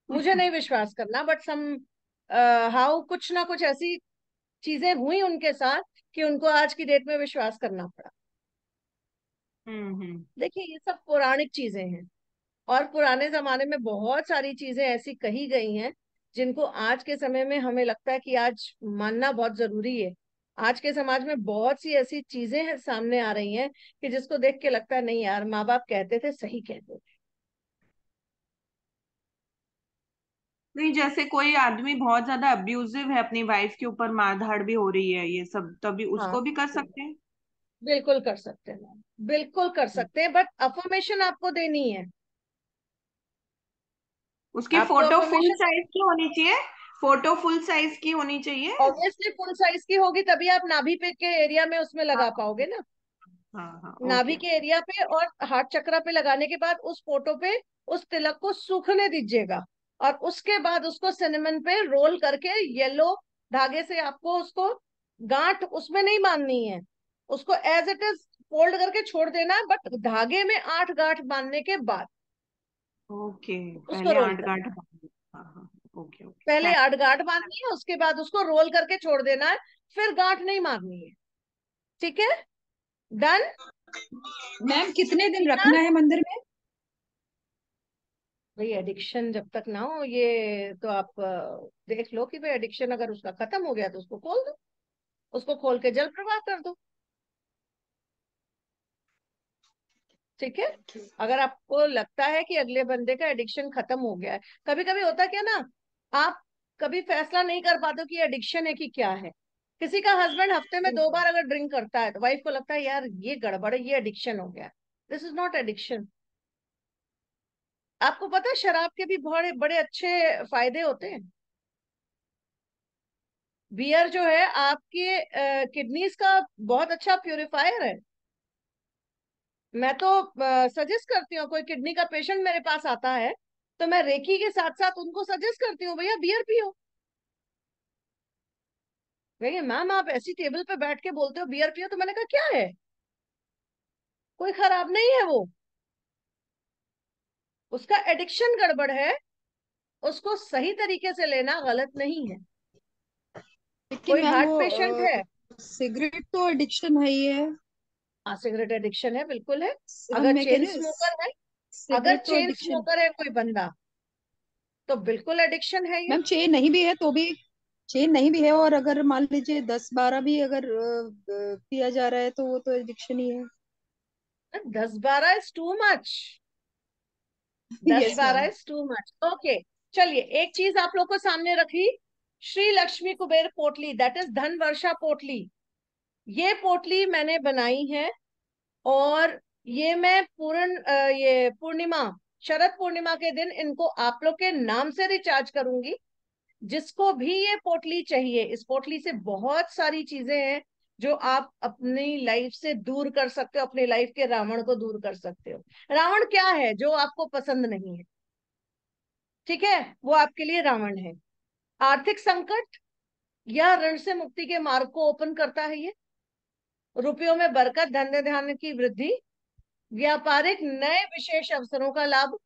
मुझे नहीं विश्वास करना, बट सम हाउ कुछ ना कुछ ऐसी चीजें हुई उनके साथ कि उनको आज की डेट में विश्वास करना पड़ा। हम्म। देखिए ये सब पौराणिक चीजें हैं, और पुराने जमाने में बहुत सारी चीजें ऐसी कही गई हैं जिनको आज के समय में हमें लगता है कि आज मानना बहुत जरूरी है। आज के समाज में बहुत सी ऐसी चीजें हैं सामने आ रही हैं कि जिसको देख के लगता है नहीं यार, माँ बाप कहते थे सही कहते थे। नहीं, जैसे कोई आदमी बहुत ज्यादा अब्यूजिव है अपनी वाइफ के ऊपर, मारधाड़ भी हो रही है ये सब, तभी हाँ उसको भी कर सकते हैं? बिल्कुल कर सकते हैं मैम, बिल्कुल कर सकते हैं, बट अफर्मेशन आपको देनी है, उसकी आपको फोटो फुल अफर्मेशन, साइज की होनी चाहिए? फोटो फुल साइज की होनी चाहिए? ऑब्वियसली फुल साइज की होगी तभी आप नाभि पे के एरिया में उसमें हाँ लगा पाओगे ना, हाँ हाँ, नाभि ओके। के एरिया पे और हाथ चक्रा पे लगाने के बाद उस फोटो पे उस तिलक को सूखने दीजिएगा, और उसके बाद उसको सिनेमन पे रोल करके येलो धागे से आपको उसको गांठ उसमें नहीं बांधनी है, उसको एज इट इज फोल्ड करके छोड़ देना है, बट धागे में 8 गांठ बांधने के बाद ओके, उसको पहले रोल 8 गांठ करना है, बांधनी। हाँ हाँ, ओके ओके, पहले थैंक। 8 गांठ बांधनी है उसके बाद उसको रोल करके छोड़ देना है, फिर गांठ नहीं मारनी है, ठीक है, डन। मैम, कितने दिन क्लियर। रखना है मंदिर में? भाई एडिक्शन जब तक ना हो, ये तो आप देख लो कि भाई एडिक्शन अगर उसका खत्म हो गया तो उसको खोल दो, उसको खोल के जल प्रवाह कर दो, ठीक है, अगर आपको लगता है कि अगले बंदे का एडिक्शन खत्म हो गया है, कभी कभी होता क्या ना, आप कभी फैसला नहीं कर पाते हो कि एडिक्शन है कि क्या है, किसी का हस्बैंड हफ्ते में 2 बार अगर ड्रिंक करता है तो वाइफ को लगता है यार ये गड़बड़ है, ये एडिक्शन हो गया, दिस इज नॉट एडिक्शन। आपको पता है शराब के भी बड़े बड़े अच्छे फायदे होते हैं, बियर जो है आपके किडनीज का बहुत अच्छा प्यूरिफायर है, मैं तो सजेस्ट करती हूँ, कोई किडनी का पेशेंट मेरे पास आता है तो मैं रेकी के साथ साथ उनको सजेस्ट करती हूँ भैया बियर पियो, भैया मैम आप ऐसी टेबल पे बैठ के बोलते हो बियर पियो, तो मैंने कहा क्या है, कोई खराब नहीं है वो, उसका एडिक्शन गड़बड़ है, उसको सही तरीके से लेना गलत नहीं है, लेकिन कोई मैम हार्ट वो पेशेंट है, सिगरेट तो एडिक्शन है ही है। हाँ, सिगरेट एडिक्शन है, बिल्कुल है। हम अगर मैं कह चेन रही हूँ स्मोकर है, अगर सिगरेट तो चेन एडिक्शन। स्मोकर है कोई बंदा, तो बिल्कुल एडिक्शन है ये। मैम चेन नहीं भी है तो भी, चेन नहीं भी है और अगर मान लीजिए 10-12 भी अगर पिया जा रहा है तो वो तो एडिक्शन ही है। 10-12 इज टू मच। दस यस बारह ma'am. Is too much. Okay, चलिए एक चीज आप लोग को सामने रखी, श्री लक्ष्मी कुबेर पोटली, दैट इज धन वर्षा पोटली। ये पोटली मैंने बनाई है, और ये मैं ये पूर्णिमा, शरद पूर्णिमा के दिन इनको आप लोग के नाम से रिचार्ज करूंगी। जिसको भी ये पोटली चाहिए, इस पोटली से बहुत सारी चीजें हैं जो आप अपनी लाइफ से दूर कर सकते हो, अपनी लाइफ के रावण को दूर कर सकते हो। रावण क्या है? जो आपको पसंद नहीं है, ठीक है, वो आपके लिए रावण है। आर्थिक संकट या ऋण से मुक्ति के मार्ग को ओपन करता है ये। रुपयों में बरकत, धन धान्य की वृद्धि, व्यापारिक नए विशेष अवसरों का लाभ,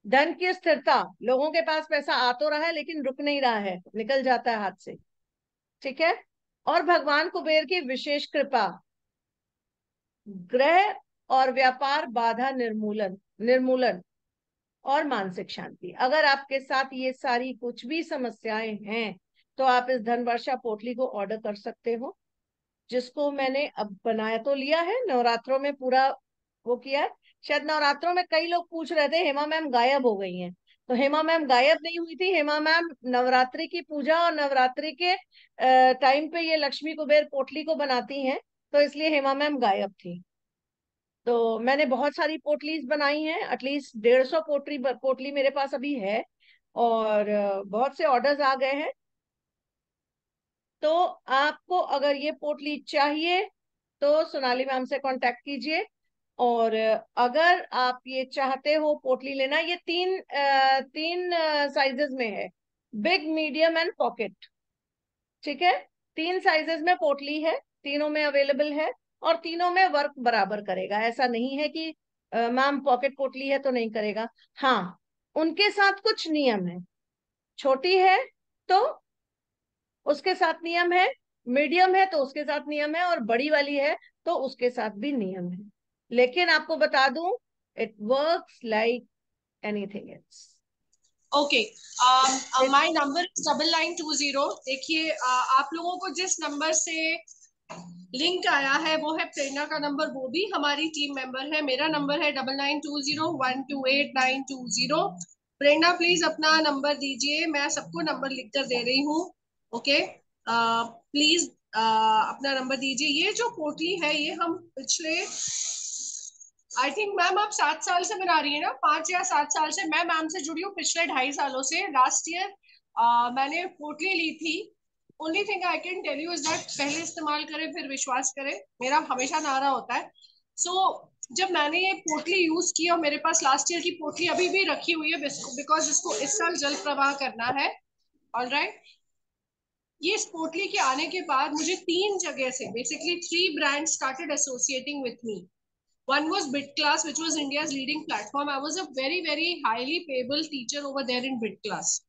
धन की स्थिरता, लोगों के पास पैसा आ तो रहा है लेकिन रुक नहीं रहा है, निकल जाता है हाथ से, ठीक है। और भगवान कुबेर की विशेष कृपा, ग्रह और व्यापार बाधा निर्मूलन निर्मूलन और मानसिक शांति। अगर आपके साथ ये सारी कुछ भी समस्याएं हैं, तो आप इस धन वर्षा पोटली को ऑर्डर कर सकते हो, जिसको मैंने अब बनाया तो लिया है, नवरात्रों में पूरा वो किया है। शायद नवरात्रों में कई लोग पूछ रहे थे हेमा मैम गायब हो गई हैं, तो हेमा मैम गायब नहीं हुई थी। हेमा मैम नवरात्रि की पूजा और नवरात्रि के टाइम पे ये लक्ष्मी कुबेर पोटली को बनाती हैं, तो इसलिए हेमा मैम गायब थी। तो मैंने बहुत सारी पोटलीज बनाई हैं, एटलीस्ट 150 पोटली पोटली मेरे पास अभी है, और बहुत से ऑर्डर्स आ गए हैं। तो आपको अगर ये पोटली चाहिए तो सोनाली मैम से कांटेक्ट कीजिए। और अगर आप ये चाहते हो पोटली लेना, ये तीन साइजेस में है, बिग मीडियम एंड पॉकेट, ठीक है। तीन साइजेस में पोटली है, तीनों में अवेलेबल है, और तीनों में वर्क बराबर करेगा। ऐसा नहीं है कि मैम पॉकेट पोटली है तो नहीं करेगा। हाँ, उनके साथ कुछ नियम है। छोटी है तो उसके साथ नियम है, मीडियम है तो उसके साथ नियम है, और बड़ी वाली है तो उसके साथ भी नियम है। लेकिन आपको बता दूं, it works like anything else. Okay, my number 9920। देखिए, आप लोगों को जिस नंबर से लिंक आया है वो है प्रेरणा का नंबर, वो भी हमारी टीम मेंबर है। मेरा नंबर है 9920128920। प्रेरणा प्लीज अपना नंबर दीजिए, मैं सबको नंबर लिख कर दे रही हूँ। ओके, प्लीज अपना नंबर दीजिए। ये जो पोटली है ये हम पिछले, आई थिंक मैम आप 7 साल से बना रही है ना, 5 या 7 साल से। मैं मैम से जुड़ी हूँ पिछले 2.5 सालों से। लास्ट ईयर मैंने पोटली ली थी। Only thing I can tell you is that पहले इस्तेमाल करें फिर विश्वास करें, मेरा हमेशा नारा होता है। जब मैंने ये पोटली यूज की, और मेरे पास लास्ट ईयर की पोटली अभी भी रखी हुई है बिकॉज इसको इस साल जल प्रवाह करना है। ऑलराइट, ये इस पोटली के आने के बाद मुझे 3 जगह से, basically 3 brands started associating with me. One was BidClass, which was India's leading platform. I was a very, very highly payable teacher over there in BidClass.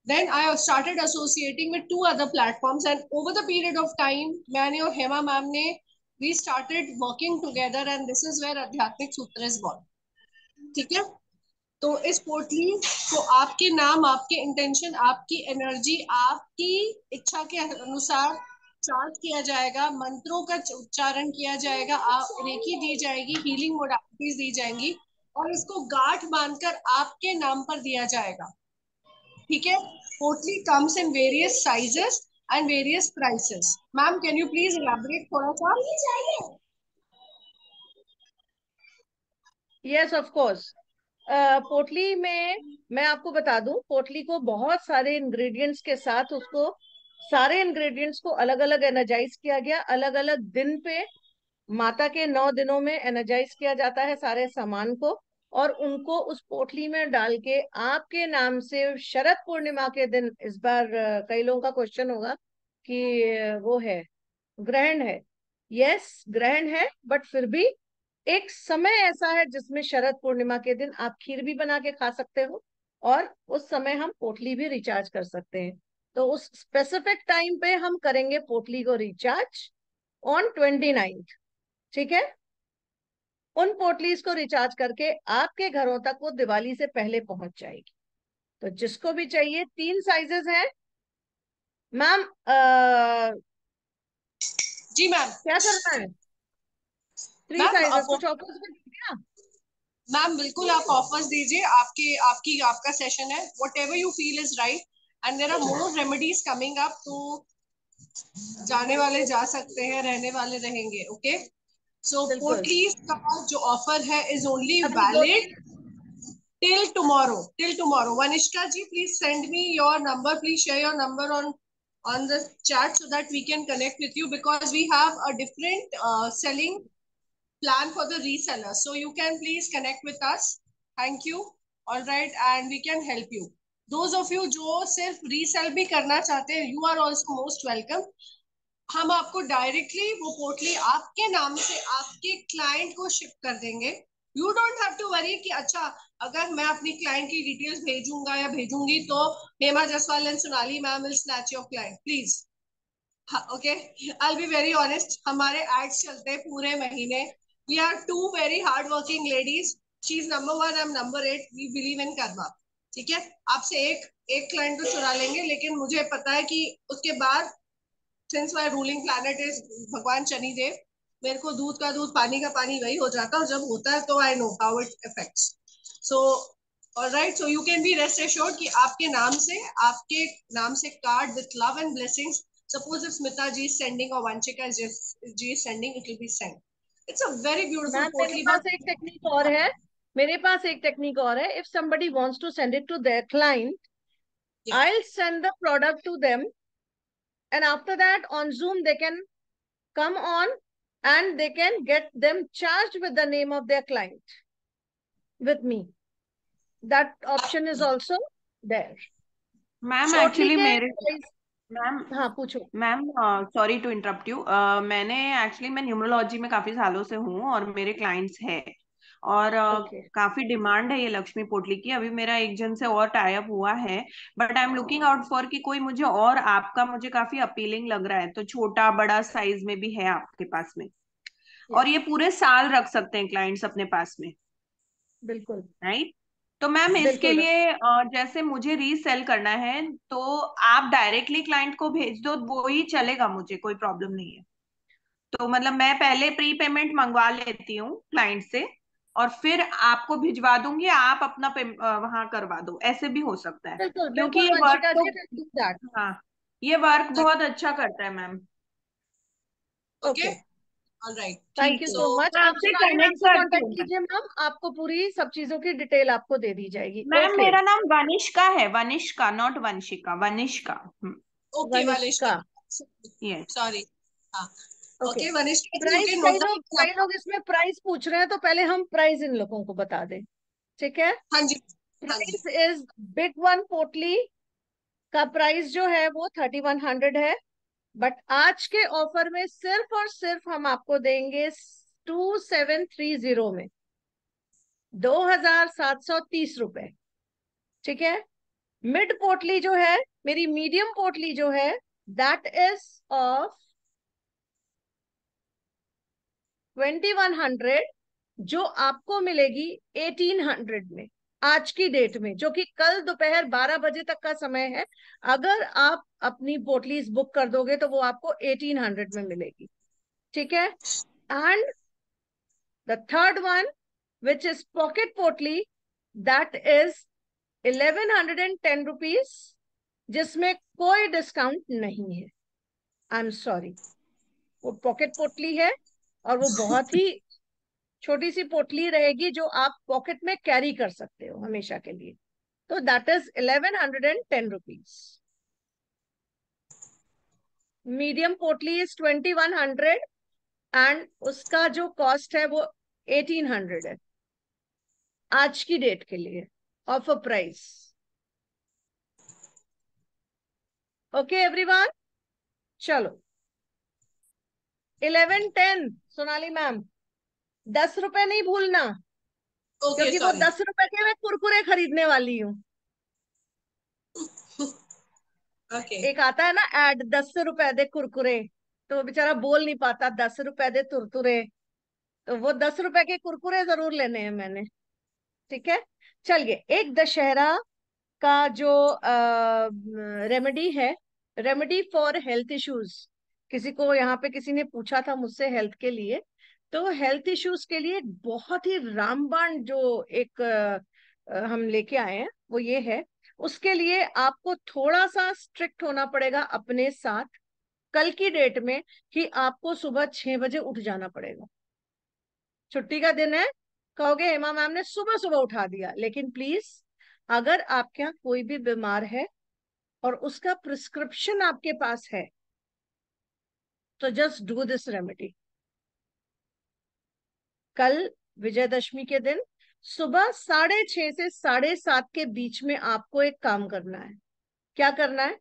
Then I started associating with 2 other platforms, and over the period of time, मैंने और Hema ma'am ने we started working together, and this is where आध्यात्मिक सूत्र is born. ठीक है, तो इस पोटली को आपके नाम, आपके इंटेंशन, आपकी एनर्जी, आपकी इच्छा के अनुसार चार्ज किया जाएगा, मंत्रों का उच्चारण किया जाएगा, आप रेकी दी जाएगी, हीलिंग मोडालिटीज दी जाएंगी, और इसको गांठ बांधकर आपके नाम पर दिया जाएगा। ठीक है, पोटली comes in various sizes and various prices. Ma'am can you please elaborate थोड़ा सा? Yes of course. पोटली में मैं आपको बता दूं, पोटली को बहुत सारे इंग्रेडिएंट्स के साथ, उसको सारे इंग्रेडिएंट्स को अलग अलग एनर्जाइज किया गया, अलग अलग दिन पे माता के 9 दिनों में एनर्जाइज किया जाता है सारे सामान को, और उनको उस पोटली में डाल के आपके नाम से शरद पूर्णिमा के दिन, इस बार कई लोगों का क्वेश्चन होगा कि वो है, ग्रहण है। यस, ग्रहण है, बट फिर भी एक समय ऐसा है जिसमें शरद पूर्णिमा के दिन आप खीर भी बना के खा सकते हो, और उस समय हम पोटली भी रिचार्ज कर सकते हैं। तो उस स्पेसिफिक टाइम पे हम करेंगे पोटली को रिचार्ज ऑन 29th। ठीक है, उन पोटलीज को रिचार्ज करके आपके घरों तक वो दिवाली से पहले पहुंच जाएगी। तो जिसको भी चाहिए, 3 साइजेस हैं मैम। जी मैम। क्या करना है? 3 मैम साइजेस कुछ ऑफर्स में क्या? मैम बिल्कुल आप ऑफर्स दीजिए, आपकी आपकी आपका सेशन है, whatever you feel is right, and there are more remedies coming up, तो जाने वाले जा सकते हैं, रहने वाले रहेंगे। ओके, सो बिल्कुल। पोटलीज का जो ऑफर है इज ओनली अभी दो वैलिड तीन till tomorrow. Till tomorrow. Vanishka ji, please send me your number. Please share your number on the chat so that we can connect with you, because we have a different selling plan for the reseller. So you can please connect with us. Thank you. All right, and we can help you. Those of you जो सिर्फ resale भी करना चाहते हैं, you are also most welcome. हम आपको directly वो पोर्टली आपके नाम से आपके क्लाइंट को शिप कर देंगे। You don't have to worry कि अच्छा अगर मैं अपनी क्लाइंट की डिटेल्स भेजूंगा या भेजूंगी तो Hema Jaswal and Sonali ma'am will snatch your client, please. Okay, I be very honest, हमारे एड्स चलते हैं पूरे महीने। We are two very hard working ladies, she is number 1, I am number 8, we believe in karma. ठीक है, आपसे एक एक क्लाइंट तो चुरा लेंगे, लेकिन मुझे पता है कि उसके बाद since my ruling planet is भगवान शनिदेव, मेरे को दूध का दूध पानी का पानी वही हो जाता है, जब होता है तो I know how it effects. So alright, so you can be rest assured कि आपके नाम से card with love and blessings, suppose if Smita ji is sending or Vanchika ji is sending, it will be sent. It's a very beautiful ma'am, मेरे portly पास बहुत। एक technique और है। मेरे पास एक टेक्निक और है। If somebody wants to send it to their client, Yeah. I'll send the product to them, and after that on Zoom they can come on and they can get them charged with the name of their client with me. That option is also there. Ma'am पोटली actually के मेरे price- ma'am हाँ, पूछो। Ma'am sorry to interrupt you. मैंने actually मैं numerology में काफी सालों से हूँ और मेरे क्लाइंट्स हैं, और ओके। काफी डिमांड है ये लक्ष्मी पोटली की। अभी मेरा एक जन से और टाई अप हुआ है, but I am looking out for कि कोई मुझे, और आपका मुझे काफी अपीलिंग लग रहा है, तो छोटा बड़ा साइज में भी है आपके पास में, और ये यस, पूरे साल रख सकते हैं क्लाइंट्स अपने पास में, बिल्कुल राइट? तो मैम इसके बिल्कुल। लिए जैसे मुझे रीसेल करना है, तो आप डायरेक्टली क्लाइंट को भेज दो, वो ही चलेगा, मुझे कोई प्रॉब्लम नहीं है। तो मतलब मैं पहले प्री पेमेंट मंगवा लेती हूँ क्लाइंट से, और फिर आपको भिजवा दूंगी, आप अपना वहां करवा दो, ऐसे भी हो सकता है, बिल्कुल क्योंकि बिल्कुल ये वर्क वंशिका तो, जी, डू दैट। हाँ, ये वर्क बहुत अच्छा करता है ma'am. Okay, okay, alright. Thank ठीक यू है, सो सो मच। मैं आप आपसे सोनाली मैम कनेक्ट से करती कांटेक्ट हूँ मैम। कीजिए मैम, आपको पूरी सब चीजों की डिटेल आपको दे दी जाएगी। Ma'am okay. मेरा नाम वनिष्का है, Vanishka, not Vanshika, Vanishka. Okay Vanishka. Vanishka, yes. Sorry. हाँ, okay. Okay Vanishka ji, you price, can कई नोट लोग कई डाउन। लोग इसमें प्राइस पूछ रहे हैं, तो पहले हम प्राइस इन लोगों को बता दें। ठीक है, हाँ जी, हाँ जी। प्राइस इज बिग वन पोटली का प्राइस जो है वो 3100 है, बट आज के ऑफर में सिर्फ और सिर्फ हम आपको देंगे 2730 में, 2730 रुपए। ठीक है, मिड पोटली जो है, मेरी मीडियम पोटली जो है, दैट इज ऑफ 2100, जो आपको मिलेगी 1800 में आज की डेट में, जो कि कल दोपहर 12 बजे तक का समय है। अगर आप अपनी पोटलीज बुक कर दोगे तो वो आपको 1800 में मिलेगी। ठीक है, and the third one which is pocket पोटली, दैट इज 1110 रुपीज, जिसमें कोई डिस्काउंट नहीं है। आई एम सॉरी, वो पॉकेट पोटली है और वो बहुत ही छोटी सी पोटली रहेगी, जो आप पॉकेट में कैरी कर सकते हो हमेशा के लिए। तो दैट इज 1110 रुपीज। मीडियम पोटली इज 2100, एंड उसका जो कॉस्ट है वो 1800 है आज की डेट के लिए, ऑफर प्राइस। ओके एवरीवन, चलो 1110। सोनाली मैम, 10 रुपए नहीं भूलना, ओके क्योंकि वो सॉरी। 10 रुपए के मैं कुरकुरे खरीदने वाली हूँ। ओके। एक आता है ना ऐड, 10 रुपए दे कुरकुरे, तो वो बेचारा बोल नहीं पाता, 10 रुपए दे तुरतुरे, तो वो 10 रुपए के कुरकुरे जरूर लेने हैं मैंने। ठीक है, चलिए एक दशहरा का जो रेमेडी है, रेमेडी फॉर हेल्थ इश्यूज, किसी को यहाँ पे किसी ने पूछा था मुझसे हेल्थ के लिए, तो हेल्थ इश्यूज के लिए एक बहुत ही रामबाण जो एक हम लेके आए हैं वो ये है। उसके लिए आपको थोड़ा सा स्ट्रिक्ट होना पड़ेगा अपने साथ कल की डेट में, कि आपको सुबह 6 बजे उठ जाना पड़ेगा। छुट्टी का दिन है, कहोगे हेमा मैम ने सुबह सुबह उठा दिया, लेकिन प्लीज अगर आपके यहाँ कोई भी बीमार है और उसका प्रिस्क्रिप्शन आपके पास है तो जस्ट डू दिस रेमेडी। कल विजयदशमी के दिन सुबह 6:30 से 7:30 के बीच में आपको एक काम करना है। क्या करना है?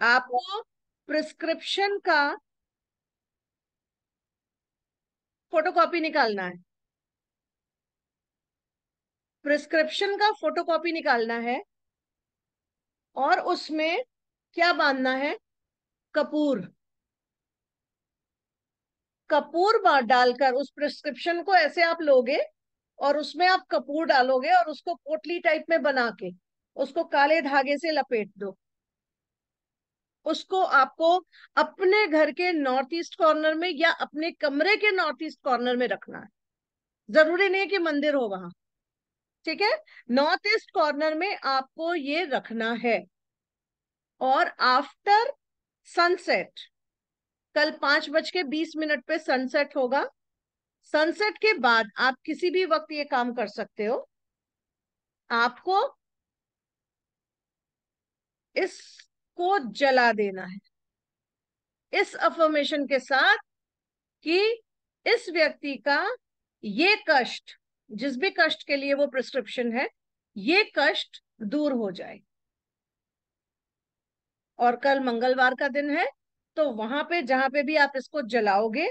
आपको प्रिस्क्रिप्शन का फोटोकॉपी निकालना है। प्रिस्क्रिप्शन का फोटोकॉपी निकालना है और उसमें क्या बांधना है? कपूर। कपूर डालकर उस प्रिस्क्रिप्शन को ऐसे आप लोगे और उसमें आप कपूर डालोगे और उसको पोटली टाइप में बना के उसको काले धागे से लपेट दो। उसको आपको अपने घर के नॉर्थ ईस्ट कॉर्नर में या अपने कमरे के नॉर्थ ईस्ट कॉर्नर में रखना है। जरूरी नहीं है कि मंदिर हो वहां, ठीक है? नॉर्थ ईस्ट कॉर्नर में आपको ये रखना है। और आफ्टर सनसेट, कल 5:20 पे सनसेट होगा। सनसेट के बाद आप किसी भी वक्त ये काम कर सकते हो। आपको इसको जला देना है इस अफर्मेशन के साथ कि इस व्यक्ति का ये कष्ट, जिस भी कष्ट के लिए वो प्रिस्क्रिप्शन है, ये कष्ट दूर हो जाए। और कल मंगलवार का दिन है, तो वहां पे जहां पे भी आप इसको जलाओगे,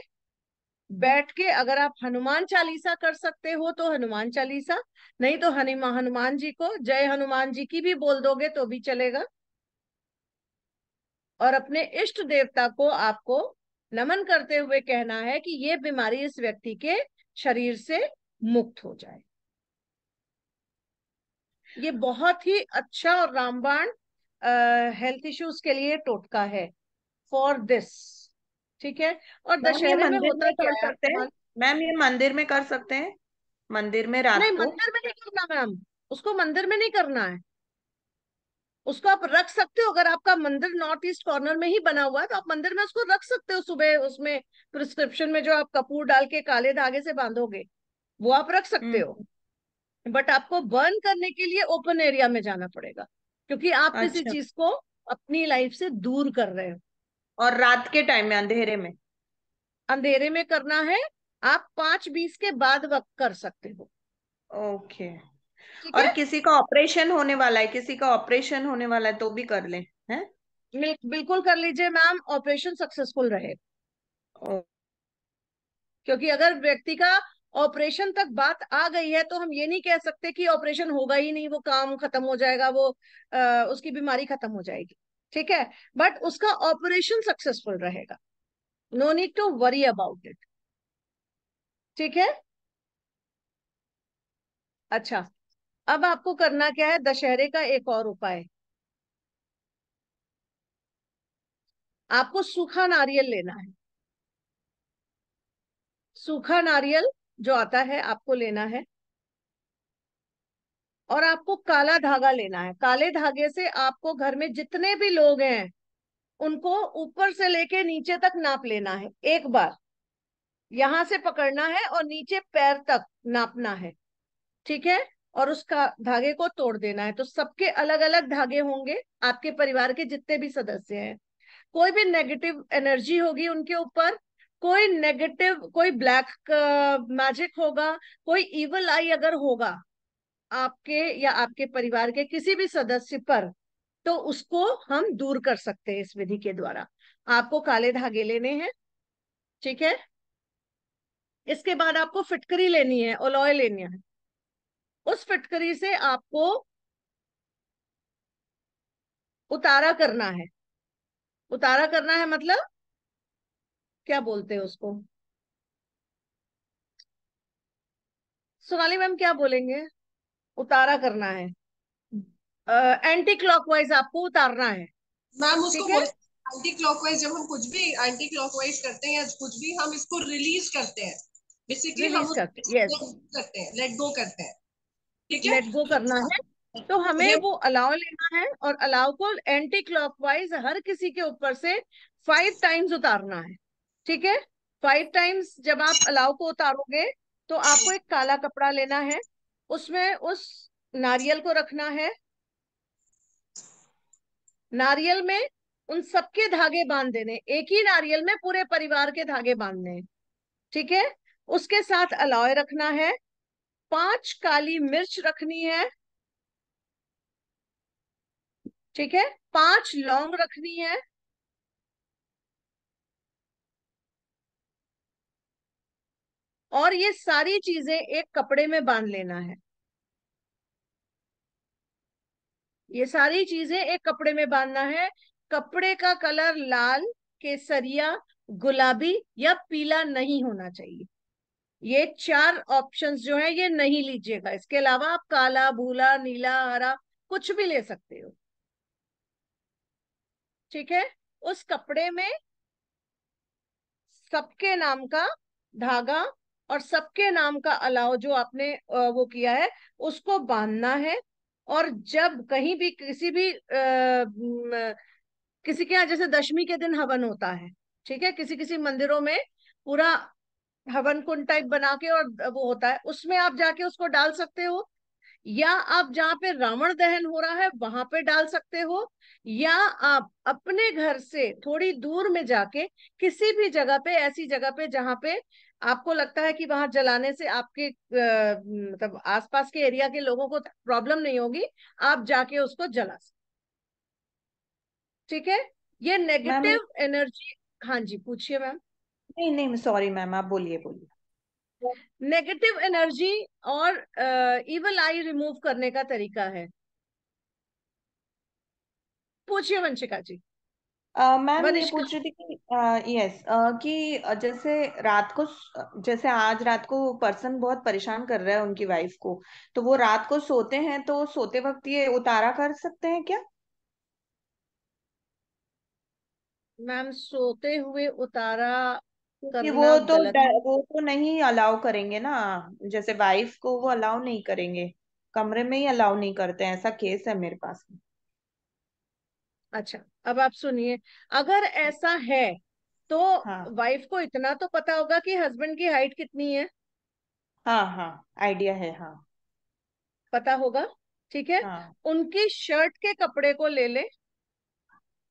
बैठ के अगर आप हनुमान चालीसा कर सकते हो तो हनुमान चालीसा, नहीं तो हनुमान जी को जय हनुमान जी की भी बोल दोगे तो भी चलेगा। और अपने इष्ट देवता को आपको नमन करते हुए कहना है कि ये बीमारी इस व्यक्ति के शरीर से मुक्त हो जाए। ये बहुत ही अच्छा और रामबाण हेल्थ इश्यूज के लिए टोटका है फॉर दिस। ठीक है? और मैम ये दशहरे में मंदिर होता में क्या कर है? सकते हैं? मैम ये मंदिर में कर सकते हैं, मंदिर में नहीं, रात को? मंदिर में नहीं करना मैम, उसको मंदिर में नहीं करना है। उसको आप रख सकते हो, अगर आपका मंदिर नॉर्थ ईस्ट कॉर्नर में ही बना हुआ है तो आप मंदिर में उसको रख सकते हो। सुबह उसमें प्रिस्क्रिप्शन में जो आप कपूर डाल के काले धागे से बांधोगे वो आप रख सकते हो। हम्म। बट आपको बर्न करने के लिए ओपन एरिया में जाना पड़ेगा, क्योंकि आप किसी अच्छा, चीज को अपनी लाइफ से दूर कर रहे हो। और रात के टाइम में अंधेरे में? अंधेरे में करना है, आप 5:20 के बाद वक्त कर सकते हो। ओके। ठीक और है? किसी का ऑपरेशन होने वाला है, किसी का ऑपरेशन होने वाला है तो भी कर ले, हैं? बिल्कुल कर लीजिए मैम, ऑपरेशन सक्सेसफुल रहे। ओ, क्योंकि अगर व्यक्ति का ऑपरेशन तक बात आ गई है तो हम ये नहीं कह सकते कि ऑपरेशन होगा ही नहीं, वो काम खत्म हो जाएगा, वो उसकी बीमारी खत्म हो जाएगी। ठीक है? बट उसका ऑपरेशन सक्सेसफुल रहेगा। No need to worry about it. ठीक है? अच्छा, अब आपको करना क्या है? दशहरे का एक और उपाय, आपको सूखा नारियल लेना है। सूखा नारियल जो आता है आपको लेना है, और आपको काला धागा लेना है। काले धागे से आपको घर में जितने भी लोग हैं उनको ऊपर से लेके नीचे तक नाप लेना है एक बार। यहां से पकड़ना है और नीचे पैर तक नापना है। ठीक है? और उसका धागे को तोड़ देना है। तो सबके अलग अलग धागे होंगे, आपके परिवार के जितने भी सदस्य हैं। कोई भी नेगेटिव एनर्जी होगी उनके ऊपर, कोई नेगेटिव, कोई ब्लैक मैजिक होगा, कोई इवल आई अगर होगा आपके या आपके परिवार के किसी भी सदस्य पर, तो उसको हम दूर कर सकते हैं इस विधि के द्वारा। आपको काले धागे लेने हैं। ठीक है? इसके बाद आपको फिटकरी लेनी है, ओलॉय लेनी है। उस फिटकरी से आपको उतारा करना है। उतारा करना है मतलब क्या बोलते हैं उसको, सोनाली मैम क्या बोलेंगे? उतारा करना है, एंटी क्लॉकवाइज आपको उतारना है। मैम उसको ठीक है, बोलते एंटी क्लॉकवाइज। जब हम कुछ भी एंटी क्लॉकवाइज करते हैं या कुछ भी, हम इसको रिलीज करते हैं। बेसिकली हम रिलीज करते, यस, उसको करते हैं, लेट गो करते हैं। ठीक है। लेट गो करना है। तो हमें ये वो अलाव लेना है, और अलाव को एंटी क्लॉकवाइज हर किसी के ऊपर से 5 टाइम्स उतारना है। ठीक है, 5 टाइम्स जब आप अलाव को उतारोगे तो आपको एक काला कपड़ा लेना है, उसमें उस नारियल को रखना है। नारियल में उन सबके धागे बांध देने, एक ही नारियल में पूरे परिवार के धागे बांधने हैं। ठीक है, उसके साथ अलाव रखना है, 5 काली मिर्च रखनी है। ठीक है, 5 लौंग रखनी है, और ये सारी चीजें एक कपड़े में बांध लेना है। ये सारी चीजें एक कपड़े में बांधना है। कपड़े का कलर लाल, केसरिया, गुलाबी या पीला नहीं होना चाहिए। ये 4 ऑप्शंस जो है ये नहीं लीजिएगा। इसके अलावा आप काला, भूला, नीला, हरा कुछ भी ले सकते हो। ठीक है, उस कपड़े में सबके नाम का धागा और सबके नाम का अलाव जो आपने वो किया है उसको बांधना है। और जब कहीं भी किसी के यहाँ जैसे दशमी के दिन हवन होता है, ठीक है, किसी किसी मंदिरों में पूरा हवन कुंड टाइप बना के और वो होता है, उसमें आप जाके उसको डाल सकते हो, या आप जहाँ पे रावण दहन हो रहा है वहां पे डाल सकते हो, या आप अपने घर से थोड़ी दूर में जाके किसी भी जगह पे, ऐसी जगह पे जहाँ पे आपको लगता है कि वहां जलाने से आपके मतलब आसपास के एरिया के लोगों को प्रॉब्लम नहीं होगी, आप जाके उसको जला सकते। ठीक है, ये मैम नेगेटिव एनर्जी। हाँ जी, पूछिए मैम। नहीं नहीं, सॉरी मैम, आप बोलिए बोलिए। नेगेटिव एनर्जी और इवल आई रिमूव करने का तरीका है। पूछिए वंशिका जी। मैम ये वनिष्का। पूछ रही थी कि यस कि जैसे रात को जैसे आज रात को पर्सन बहुत परेशान कर रहा है उनकी वाइफ को, तो वो रात को सोते हैं तो सोते वक्त ये उतारा कर सकते हैं क्या? मैम सोते हुए उतारा क्योंकि करना गलत। वो तो नहीं अलाउ करेंगे ना, जैसे वाइफ को वो अलाउ नहीं करेंगे, कमरे में ही अलाउ नहीं करते हैं, ऐसा केस है मेरे पास में। अच्छा, अब आप सुनिए, अगर ऐसा है तो हाँ वाइफ को इतना तो पता होगा कि हस्बैंड की हाइट कितनी है, हाँ हाँ, आइडिया है, हाँ। पता होगा। ठीक है, हाँ। उनकी शर्ट के कपड़े को ले ले,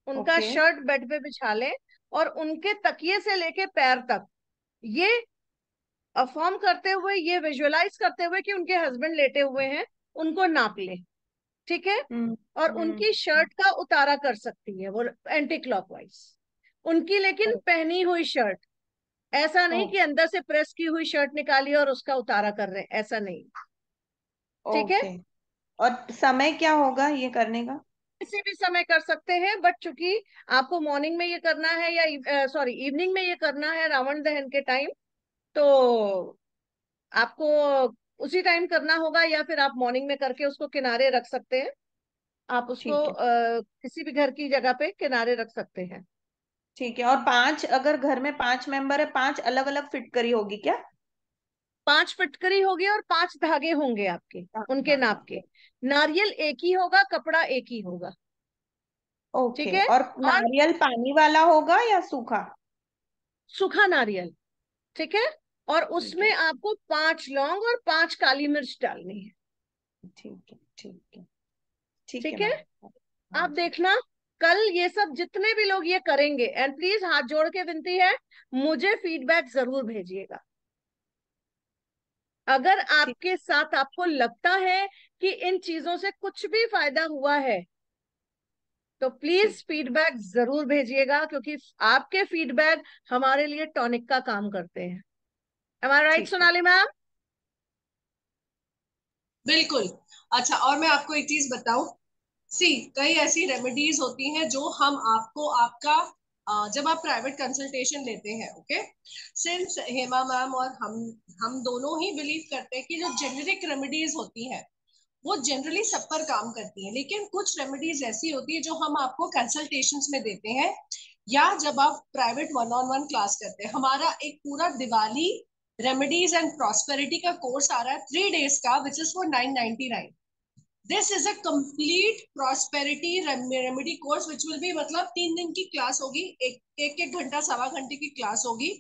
उनका ओके। शर्ट बेड पे बिछा ले, और उनके तकिए से लेके पैर तक ये अफॉर्म करते हुए, ये विजुअलाइज करते हुए कि उनके हस्बैंड लेटे हुए हैं, उनको नाप ले। ठीक है, हम्म और हम्म। उनकी शर्ट का उतारा कर सकती है वो एंटी क्लॉकवाइज, उनकी लेकिन पहनी हुई शर्ट, ऐसा ओ, नहीं कि अंदर से प्रेस की हुई शर्ट निकाली और उसका उतारा कर रहे हैं, ऐसा नहीं। ठीक है, ओके। और समय क्या होगा ये करने का? किसी भी समय कर सकते हैं, बट चूंकि आपको मॉर्निंग में ये करना है या सॉरी इवनिंग में ये करना है रावण दहन के टाइम, तो आपको उसी टाइम करना होगा, या फिर आप मॉर्निंग में करके उसको किनारे रख सकते हैं। आप उसको ठीक है। किसी भी घर की जगह पे किनारे रख सकते हैं। ठीक है, और पांच, अगर घर में 5 मेंबर है, 5 अलग अलग फिट करी होगी क्या? 5 फिटकरी होगी और 5 धागे होंगे आपके, हाँ उनके हाँ नाप के। हाँ। नारियल एक ही होगा, कपड़ा एक ही होगा। ठीक ओके, है, और और नारियल पानी वाला होगा या सूखा? सूखा नारियल। ठीक है, और ठीक उसमें है। आपको 5 लौंग और 5 काली मिर्च डालनी है। ठीक है। ठीक है। ठीक है ठीक है, मैम। हाँ आप जी। देखना, कल ये सब जितने भी लोग ये करेंगे, एंड प्लीज हाथ जोड़ के विनती है, मुझे फीडबैक जरूर भेजिएगा। अगर ठीक। आपके साथ आपको लगता है कि इन चीजों से कुछ भी फायदा हुआ है, तो ठीक। प्लीज फीडबैक जरूर भेजिएगा, क्योंकि आपके फीडबैक हमारे लिए टॉनिक का काम करते हैं। एम आई राइट ठीक है। सोनाली मैम? बिल्कुल। अच्छा, और मैं आपको एक चीज बताऊं, सी कई ऐसी रेमेडीज होती हैं जो हम आपको आपका जब आप प्राइवेट कंसल्टेशन लेते हैं, ओके, सिंस हेमा मैम और हम दोनों ही बिलीव करते हैं कि जो जेनेरिक रेमेडीज होती हैं वो जनरली सब पर काम करती है, लेकिन कुछ रेमेडीज ऐसी होती है जो हम आपको कंसल्टेशंस में देते हैं या जब आप private one on one class करते हैं। हमारा एक पूरा दिवाली रेमेडीज एंड प्रॉस्पेरिटी का कोर्स आ रहा है 3 days का, which is for 999। This is a complete prosperity remedy course which will be, मतलब 3 दिन की क्लास होगी, एक घंटा सवा घंटे की क्लास होगी,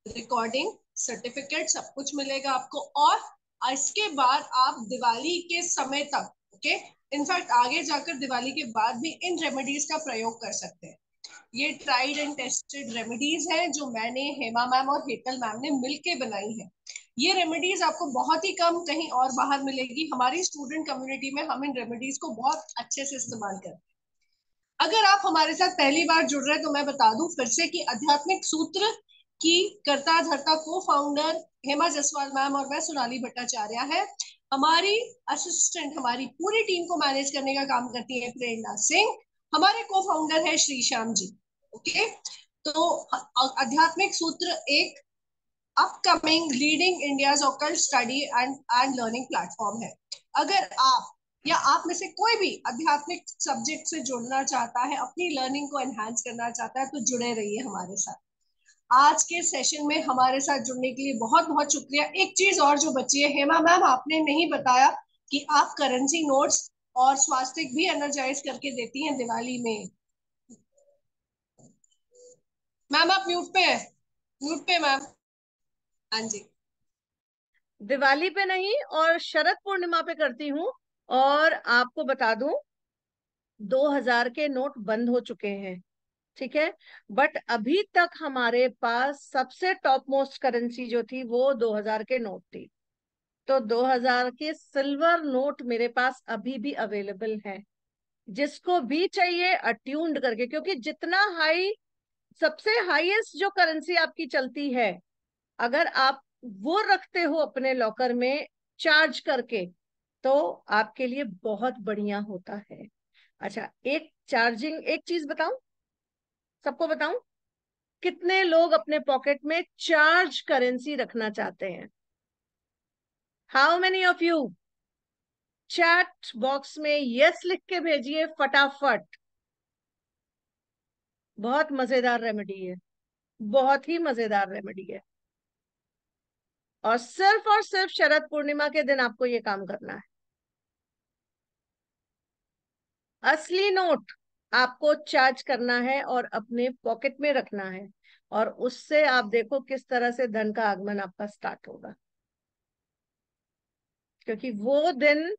रिकॉर्डिंग, सर्टिफिकेट, सब कुछ मिलेगा आपको। और इसके बाद आप दिवाली के समय तक, ओके, इनफैक्ट आगे जाकर दिवाली के बाद भी इन रेमेडीज का प्रयोग कर सकते हैं। ये ट्राइड एंड टेस्टेड रेमेडीज हैं जो मैंने, हेमा मैम और हेतल मैम ने मिलके बनाई है। ये रेमेडीज आपको बहुत ही कम कहीं और बाहर मिलेगी। हमारी स्टूडेंट कम्युनिटी में हम इन रेमेडीज को बहुत अच्छे से इस्तेमाल करते हैं। अगर आप हमारे साथ पहली बार जुड़ रहे हैं तो मैं बता दूं फिर से कि आध्यात्मिक सूत्र की करता धरता को फाउंडर हेमा जसवाल मैम और मैं सोनाली भट्टाचार्य है। हमारी असिस्टेंट हमारी पूरी टीम को मैनेज करने का काम करती है प्रेरणा सिंह। हमारे को फाउंडर है श्री श्याम जी। ओके, तो आध्यात्मिक सूत्र एक upcoming leading India's occult study and learning platform है। अगर आप या आप में से कोई भी आध्यात्मिक सब्जेक्ट से जुड़ना चाहता है, अपनी लर्निंग को एनहांस करना चाहता है, तो जुड़े रहिए हमारे साथ। आज के सेशन में हमारे साथ जुड़ने के लिए बहुत बहुत शुक्रिया। एक चीज और जो बची है, हेमा मैम आपने नहीं बताया कि आप करेंसी नोट्स और स्वास्तिक भी एनर्जाइज करके देती हैं दिवाली में। मैम आप म्यूट पे है, म्यूट पे मैम। हाँ जी। दिवाली पे नहीं और शरद पूर्णिमा पे करती हूँ। और आपको बता दूं, 2000 के नोट बंद हो चुके हैं, ठीक है। बट अभी तक हमारे पास सबसे टॉप मोस्ट करेंसी जो थी वो 2000 के नोट थी। तो 2000 के सिल्वर नोट मेरे पास अभी भी अवेलेबल है, जिसको भी चाहिए अट्यून्ड करके, क्योंकि जितना हाई, सबसे हाईएस्ट जो करेंसी आपकी चलती है, अगर आप वो रखते हो अपने लॉकर में चार्ज करके, तो आपके लिए बहुत बढ़िया होता है। अच्छा, एक चार्जिंग, एक चीज बताऊं, सबको बताऊं, कितने लोग अपने पॉकेट में चार्ज करेंसी रखना चाहते हैं? How many of you? Chat box में यस लिख के भेजिए फटाफट। बहुत मजेदार रेमेडी है, बहुत ही मजेदार रेमेडी है। और सिर्फ शरद पूर्णिमा के दिन आपको ये काम करना है। असली नोट आपको चार्ज करना है और अपने पॉकेट में रखना है, और उससे आप देखो किस तरह से धन का आगमन आपका स्टार्ट होगा। क्योंकि वो दिन,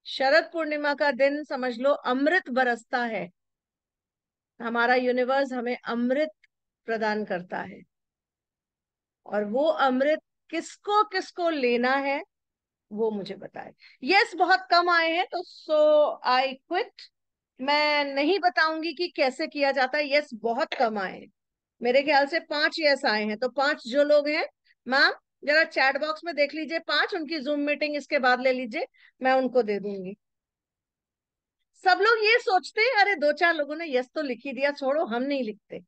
शरद पूर्णिमा का दिन, समझ लो अमृत बरसता है। हमारा यूनिवर्स हमें अमृत प्रदान करता है, और वो अमृत किसको किसको लेना है वो मुझे बताए। यस, बहुत कम आए हैं, तो सो आई क्विट। मैं नहीं बताऊंगी कि कैसे किया जाता है। यस बहुत कम आए हैं, मेरे ख्याल से 5 यस आए हैं। तो 5 जो लोग हैं, मैम जरा चैट बॉक्स में देख लीजिए, 5 उनकी जूम मीटिंग इसके बाद ले लीजिए, मैं उनको दे दूंगी। सब लोग ये सोचते हैं अरे 2-4 लोगों ने यस तो लिख ही दिया, छोड़ो हम नहीं लिखते,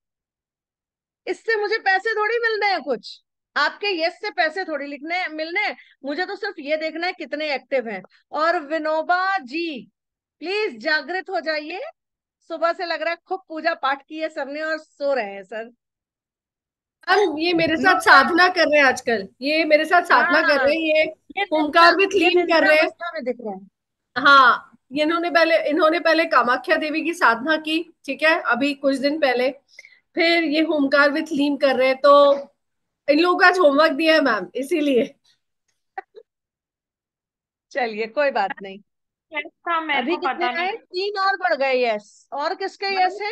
इससे मुझे पैसे थोड़ी मिलने हैं कुछ, आपके यस से पैसे थोड़ी लिखने मिलने हैं। मुझे तो सिर्फ ये देखना है कितने एक्टिव हैं। और विनोबा जी, प्लीज जागृत हो जाइए, सुबह से लग रहा है खूब पूजा पाठ की है सबने और सो रहे हैं सर। मैम ये मेरे साथ निद्रा, साधना कर रहे हैं आजकल, ये मेरे साथ साधना कर हाँ, रहे हैं, ये ये निद्रा, ओमकार विथ ये लीन कर निद्रा रहे हैं। अवस्था में दिख रहे हैं। हाँ, ये इन्होंने पहले कामाख्या देवी की साधना की, ठीक है, अभी कुछ दिन पहले। फिर ये होमकार विथ लीन कर रहे हैं, तो इन लोगों को आज होमवर्क दिया है मैम, इसीलिए। चलिए कोई बात नहीं। था मेरे अभी को कितने पता नहीं। आए? 3 और बढ़ गए यस। और किसके यस है?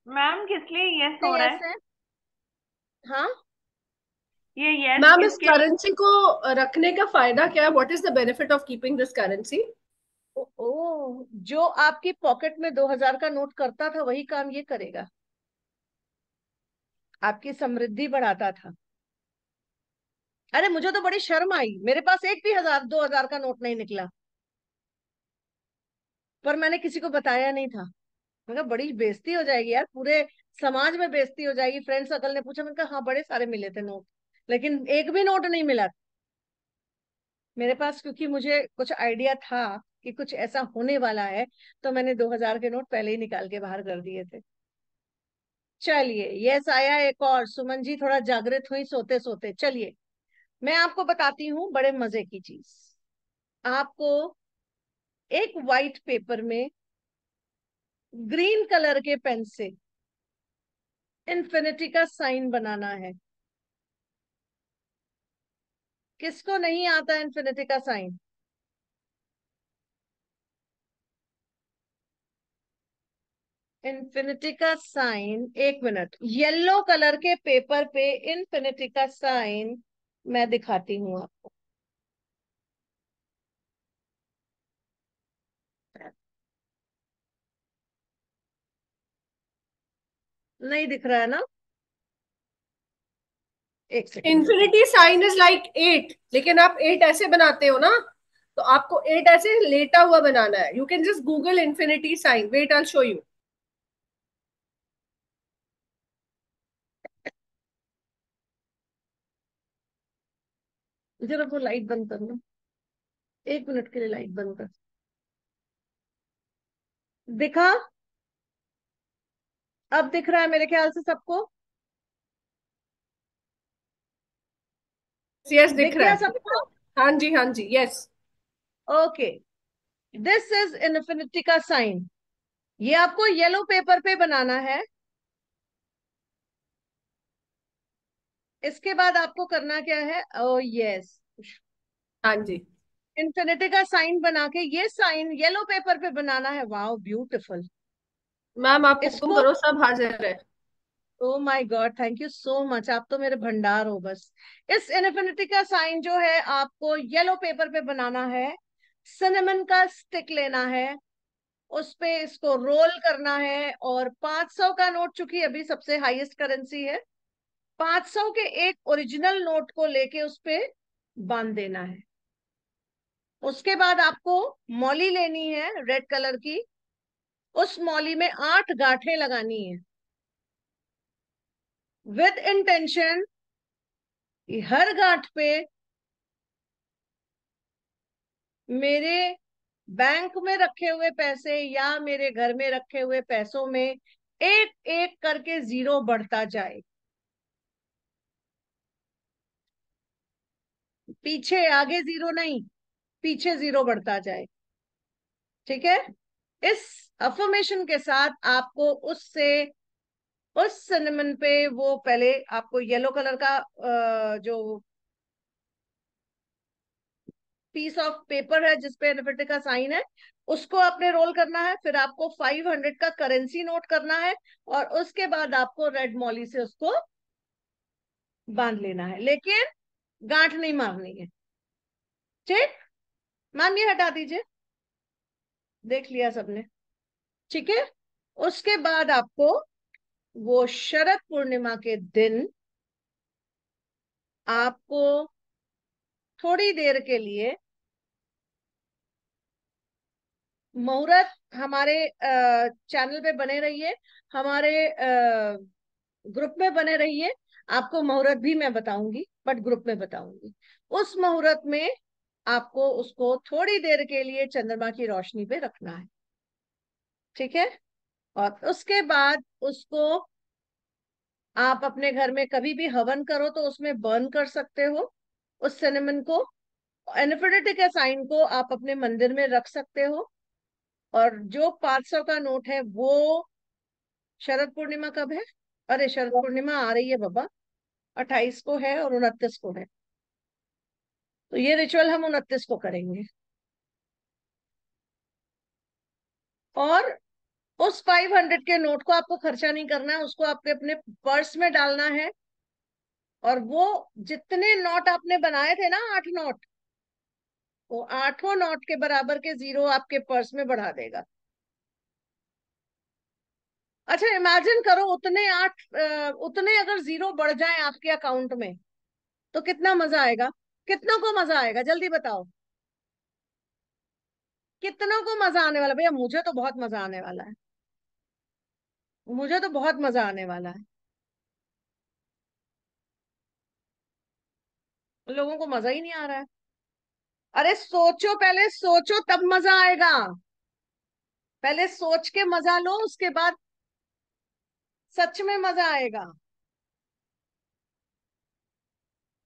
मैम किस लिए यस किसके हो रहा यस है? है? हाँ, ये यस मैम इस किसके लिए? करेंसी को रखने का फायदा क्या है? What is the benefit of keeping this currency? ओ, जो आपकी पॉकेट में 2000 का नोट करता था वही काम ये करेगा, आपकी समृद्धि बढ़ाता था। अरे मुझे तो बड़ी शर्म आई, मेरे पास एक भी 1000 2000 का नोट नहीं निकला, पर मैंने किसी को बताया नहीं था। मैं कहा बड़ी बेइज्जती हो जाएगी यार, पूरे समाज में बेइज्जती हो जाएगी। फ्रेंड सर्कल ने पूछा, मैंने कहा हाँ बड़े सारे मिले थे नोट, लेकिन एक भी नोट नहीं मिला मेरे पास, क्योंकि मुझे कुछ आइडिया था कि कुछ ऐसा होने वाला है, तो मैंने 2000 के नोट पहले ही निकाल के बाहर कर दिए थे। चलिए, यस आया एक और, सुमन जी थोड़ा जागृत हुई सोते सोते। चलिए मैं आपको बताती हूँ बड़े मजे की चीज। आपको एक वाइट पेपर में ग्रीन कलर के पेन से इन्फिनिटी का साइन बनाना है। किसको नहीं आता इन्फिनिटी का साइन? इन्फिनिटी का साइन, एक मिनट, येलो कलर के पेपर पे इन्फिनिटी का साइन मैं दिखाती हूँ आपको। नहीं दिख रहा है ना? एक सेकंड रुकिए। इंफिनिटी साइन इज लाइक 8, लेकिन आप 8 ऐसे बनाते हो ना, तो आपको 8 ऐसे लेटा हुआ बनाना है। You can just Google infinity sign, wait I show you. जरा वो लाइट बंद कर लो, 1 मिनट के लिए लाइट बंद कर। दिखा? अब दिख रहा है मेरे ख्याल से सबको? यस, दिख दिख रहा गया है। सबको? हाँ जी, हाँ जी, yes. Okay, this is infinity का साइन। ये आपको येलो पेपर पे बनाना है। इसके बाद आपको करना क्या है? ओ यस, हाँ जी इन्फिनिटी का साइन बना के ये साइन येलो पेपर पे बनाना है। Wow beautiful. मैम, आप हुक्म इसको, करो, सब हाजिर है। Oh my God, thank you so much, आप तो मेरे भंडार हो बस। इस इन्फिनिटी का साइन जो है आपको येलो पेपर पे बनाना है। सिनेमन का स्टिक लेना है, उस पे इसको रोल करना है, और 500 का नोट, चूंकि अभी सबसे हाईएस्ट करेंसी है, 500 के एक ओरिजिनल नोट को लेके उस पे बांध देना है। उसके बाद आपको मौली लेनी है रेड कलर की, उस मौली में 8 गांठें लगानी है, विद इंटेंशन हर गांठ पे मेरे बैंक में रखे हुए पैसे या मेरे घर में रखे हुए पैसों में एक एक करके जीरो बढ़ता जाए। पीछे आगे जीरो नहीं, पीछे जीरो बढ़ता जाए। ठीक है? इस अफर्मेशन के साथ आपको उससे, उस सिनेमन पे, वो पहले आपको येलो कलर का जो पीस ऑफ पेपर है जिसपे एनएफटी का साइन है, उसको आपने रोल करना है। फिर आपको 500 का करेंसी नोट करना है, और उसके बाद आपको रेड मॉली से उसको बांध लेना है, लेकिन गांठ नहीं मारनी है। ठीक? मैम ये हटा दीजिए, देख लिया सबने? ठीक है? उसके बाद आपको वो शरद पूर्णिमा के दिन आपको थोड़ी देर के लिए मुहूर्त, हमारे चैनल पे बने रहिए, हमारे ग्रुप में बने रहिए। आपको मुहूर्त भी मैं बताऊंगी, बट ग्रुप में बताऊंगी। उस मुहूर्त में आपको उसको थोड़ी देर के लिए चंद्रमा की रोशनी पे रखना है। ठीक है? और उसके बाद उसको आप अपने घर में कभी भी हवन करो तो उसमें बर्न कर सकते हो उस सिनेमन को। इन्फिनिटी के साइन को आप अपने मंदिर में रख सकते हो। और जो 500 का नोट है वो, शरद पूर्णिमा कब है? अरे शरद पूर्णिमा आ रही है बाबा, 28 को है और 29 को है, तो ये रिचुअल हम 29 को करेंगे। और उस 500 के नोट को आपको खर्चा नहीं करना है, उसको आपके अपने पर्स में डालना है। और वो जितने नोट आपने बनाए थे ना, 8 नोट, वो 8 नोट के बराबर के जीरो आपके पर्स में बढ़ा देगा। अच्छा इमेजिन करो, उतने अगर जीरो बढ़ जाए आपके अकाउंट में, तो कितना मजा आएगा? कितनों को मजा आएगा, जल्दी बताओ। कितनों को मजा आने वाला? भैया मुझे तो बहुत मजा आने वाला है, मुझे तो बहुत मजा आने वाला है। लोगों को मजा ही नहीं आ रहा है। अरे सोचो, पहले सोचो तब मजा आएगा। पहले सोच के मजा लो, उसके बाद सच में मजा आएगा।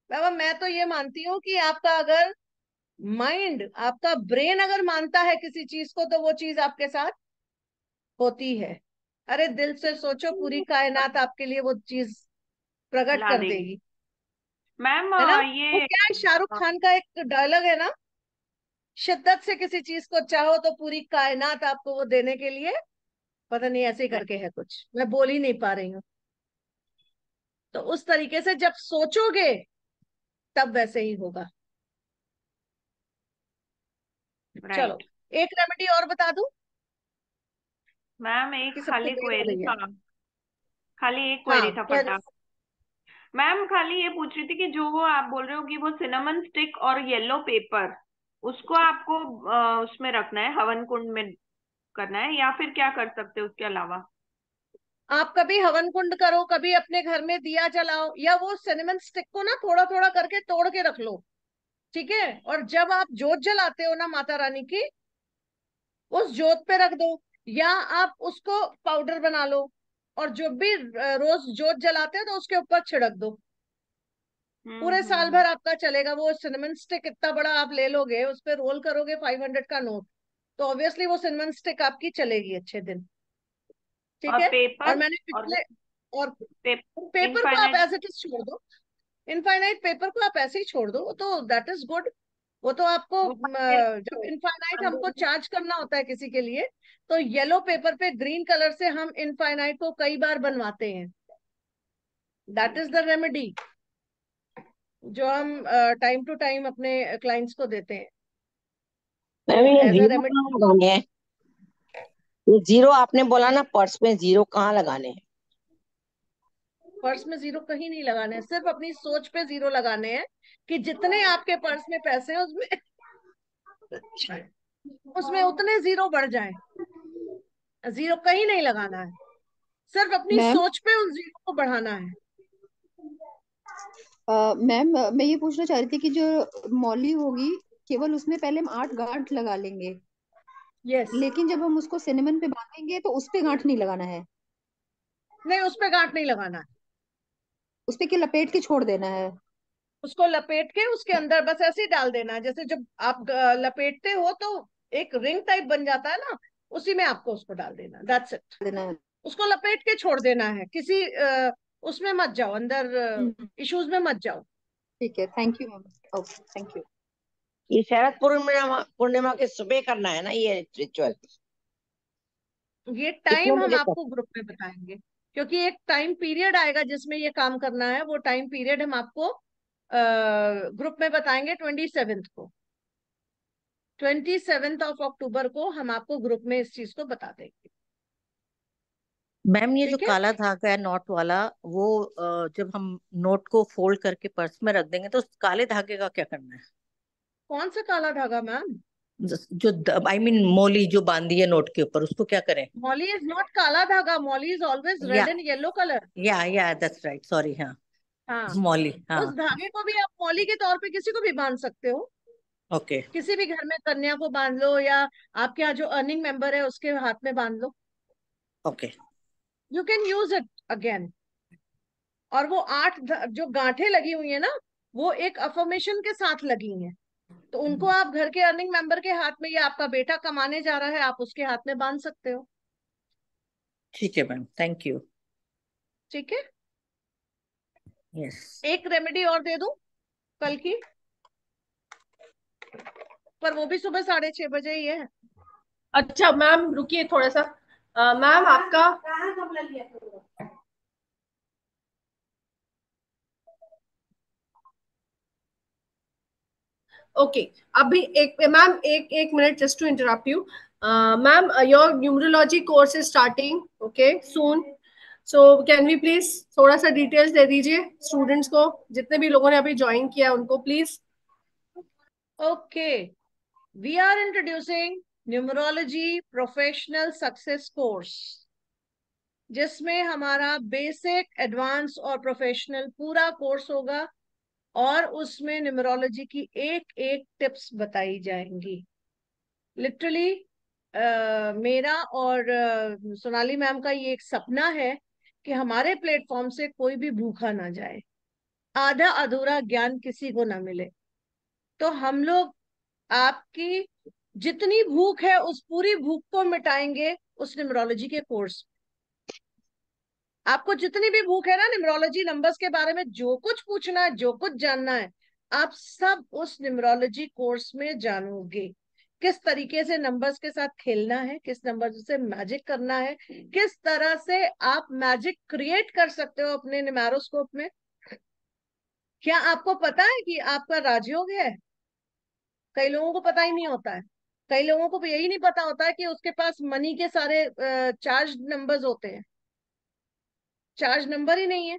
बाबा मैं तो ये मानती हूँ कि आपका अगर माइंड, आपका ब्रेन अगर मानता है किसी चीज को, तो वो चीज आपके साथ होती है। अरे दिल से सोचो, पूरी कायनात आपके लिए वो चीज प्रकट ला कर देगी। देगी। मैम है ना? वो ये क्या है, शाहरुख खान का एक डायलॉग है ना, शिद्दत से किसी चीज को चाहो तो पूरी कायनात आपको वो देने के लिए, पता नहीं ऐसे ही करके है कुछ, मैं बोल ही नहीं पा रही हूँ। तो उस तरीके से जब सोचोगे तब वैसे ही होगा। चलो, राइट। एक रेमेडी और बता दूं मैम एक कि सबको खाली देर हो क्वेरी रही है? था, खाली एक हाँ क्वेरी था कह दो। फटाक। मैम खाली ये पूछ रही थी कि जो वो आप बोल रहे हो कि वो सिनेमन स्टिक और येलो पेपर, उसको आपको उसमें रखना है, हवन कुंड में करना है, या फिर क्या कर सकते हैं उसके अलावा? आप कभी हवन कुंड करो, कभी अपने घर में दिया जलाओ, या वो सिनेमन स्टिक को ना थोड़ा थोड़ा करके तोड़ के रख लो, ठीक है? और जब आप जोत जलाते हो ना माता रानी की, उस जोत पे रख दो, या आप उसको पाउडर बना लो, और जो भी रोज जोत जलाते हो तो उसके ऊपर छिड़क दो। पूरे साल हम्म। भर आपका चलेगा। वो सिनेमन स्टिक इतना बड़ा आप ले लोगे, उस पे रोल करोगे 500 का नोट, तो ऑब्वियसली वो सिनेमन स्टिक आपकी चलेगी अच्छे दिन। ठीक और है? और पेपर, मैंने और पिछले, और पेपर पेपर को आप इनफाइनाइट। एज इट इज छोड़ दो। इनफाइनाइट पेपर को आप ऐसे ही छोड़ दो, वो तो दैट इज गुड। वो तो आपको वो अंधेरे जब इनफाइनाइट हमको अंधेरे चार्ज करना होता है किसी के लिए, तो येलो पेपर पे ग्रीन कलर से हम इनफाइनाइट को कई बार बनवाते हैं। दैट इज ठीक है। द रेमेडी जो हम टाइम टू टाइम अपने क्लाइंट्स को देते हैं। मैम तो ये एज अ जीरो रेमेडी, कहाँ लगाने हैं? ये जीरो आपने बोला ना, पर्स में जीरो कहाँ लगाने हैं? पर्स में जीरो कहीं नहीं लगाने हैं, सिर्फ अपनी सोच पे जीरो लगाने हैं कि जितने आपके पर्स में पैसे हैं उसमें उसमें उतने जीरो बढ़ जाएं। जीरो कहीं नहीं लगाना है, सिर्फ अपनी मैम सोच पे उस जीरो को बढ़ाना है। मैम मैं ये पूछना चाह रही थी कि जो मौली होगी, केवल उसमें पहले हम 8 गांठ लगा लेंगे, यस। लेकिन जब हम उसको सिनेमन पे बांधेंगे तो उस पे गांठ नहीं लगाना है? नहीं, उस पे गांठ नहीं लगाना है। उस पे क्या लपेट के छोड़ देना है? उसको लपेट के उसके अंदर बस ऐसे ही डाल देना है, जैसे जब आप लपेटते हो तो एक रिंग टाइप बन जाता है ना, उसी में आपको उसको डाल देना, दैट्स इट। देना है। उसको लपेट के छोड़ देना है, किसी उसमें मत जाओ अंदर, हम्म, इश्यूज में मत जाओ। ठीक है, thank you ma'am. Okay, thank you. ये शरद पूर्णिमा पूर्णिमा के सुबह करना है ना ये रिचुअल? ये कितने टाइम हम बजे तक? आपको ग्रुप में बताएंगे, क्योंकि एक टाइम पीरियड आएगा जिसमें ये काम करना है। वो टाइम पीरियड हम आपको ग्रुप में बताएंगे 27th को। 27th ऑफ अक्टूबर को हम आपको ग्रुप में इस चीज को बता देंगे। मैम ये जो ठीक है? काला धागा है नोट वाला, वो जब हम नोट को फोल्ड करके पर्स में रख देंगे तो उस काले धागे का क्या करना है? कौन सा काला धागा मैम? जो आई मीन मोली जो बांधी है नोट के ऊपर, उसको क्या करें? मॉली इज नॉट काला धागा, मॉली इज ऑलवेज या रेड एंड येलो कलर। या दैट्स राइट, सॉरी, हाँ। हाँ, मौली, हाँ। उस धागे को भी आप मौली के तौर पे किसी को भी बांध सकते हो। ओके। किसी भी घर में कन्या को बांध लो, या आपके यहाँ जो अर्निंग मेंबर है उसके हाथ में बांध लो। Okay. You can use it again. और वो जो गांठें लगी हुई है ना, वो एक अफर्मेशन के साथ लगी हैं, तो उनको आप घर के अर्निंग मेंबर के हाथ में, या आपका बेटा कमाने जा रहा है आप उसके हाथ में बांध सकते हो। ठीक है मैम, थैंक यू। ठीक है? यस। एक रेमेडी और दे दूं कल की, पर वो भी सुबह 6:30 बजे ही है। अच्छा मैम रुकिए थोड़ा सा। मैम आपका ओके। अभी एक मैम, एक minute, just to interrupt you. Ma'am your numerology course is starting okay soon. So can we please थोड़ा सा डिटेल्स दे दीजिए स्टूडेंट्स को, जितने भी लोगों ने अभी ज्वाइन किया उनको please. Okay, we are introducing numerology professional success course, जिसमें हमारा बेसिक, एडवांस और प्रोफेशनल पूरा कोर्स होगा, और उसमें न्यूमरोलॉजी की एक एक टिप्स बताई जाएंगी। लिटरली मेरा और सोनाली मैम का ये एक सपना है कि हमारे प्लेटफॉर्म से कोई भी भूखा ना जाए, आधा अधूरा ज्ञान किसी को ना मिले। तो हम लोग आपकी जितनी भूख है उस पूरी भूख को मिटाएंगे उस न्यूमरोलॉजी के कोर्स। आपको जितनी भी भूख है ना न्यूमरोलॉजी नंबर्स के बारे में, जो कुछ पूछना है, जो कुछ जानना है, आप सब उस न्यूमरोलॉजी कोर्स में जानोगे। किस तरीके से नंबर्स के साथ खेलना है, किस नंबर से मैजिक करना है, किस तरह से आप मैजिक क्रिएट कर सकते हो अपने न्यूमेरोस्कोप में। क्या आपको पता है कि आपका राजयोग है? कई लोगों को पता ही नहीं होता है। कई लोगों को यही नहीं पता होता है कि उसके पास मनी के सारे चार्ज नंबर्स होते हैं। चार्ज नंबर ही नहीं है,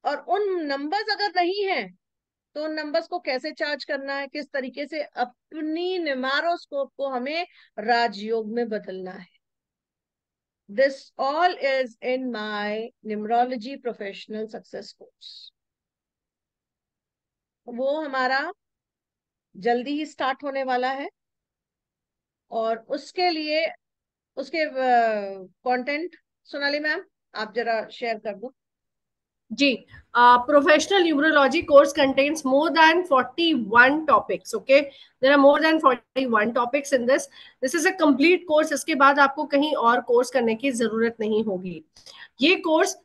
और उन नंबर्स अगर नहीं है तो उन नंबर्स को कैसे चार्ज करना है, किस तरीके से अपनी न्यूमेरोस्कोप को हमें राजयोग में बदलना है। This all is in my numerology professional success course. वो हमारा जल्दी ही स्टार्ट होने वाला है, और उसके लिए उसके कंटेंट सोनाली मैम आप जरा शेयर कर दो जी। Professional numerology course contains more than 41 topics. Okay, there are more than 41 topics in this. This is a complete course. इसके बाद आपको कहीं और कोर्स करने की जरूरत नहीं होगी। ये course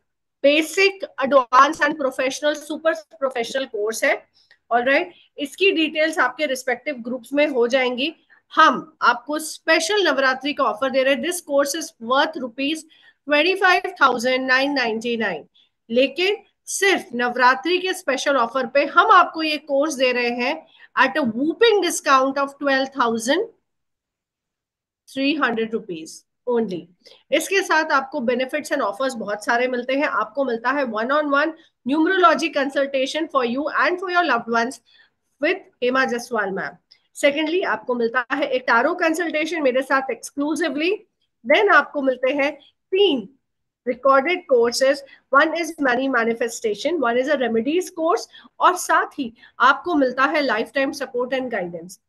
basic, advance and professional, super professional course है। ऑलराइट, इसकी डिटेल्स आपके रिस्पेक्टिव ग्रुप्स में हो जाएंगी। हम आपको स्पेशल नवरात्रि का ऑफर दे रहे हैं। दिस कोर्स इज वर्थ ₹25,999, लेकिन सिर्फ नवरात्रि के स्पेशल ऑफर पे हम आपको ये कोर्स दे रहे हैं at a whooping discount of ₹12,300 only. इसके साथ आपको बेनिफिट्स एंड ऑफर्स बहुत सारे मिलते हैं। आपको मिलता है 1-on-1 numerology consultation for you and for your loved ones with Hema Jaswal ma'am. Secondly, आपको मिलता है एक टारो कंसल्टेशन मेरे साथ एक्सक्लूसिवली। देन आपको मिलते हैं 3 recorded courses. One is money manifestation, one is a remedies course, और साथ ही आपको मिलता है life time support and guidance.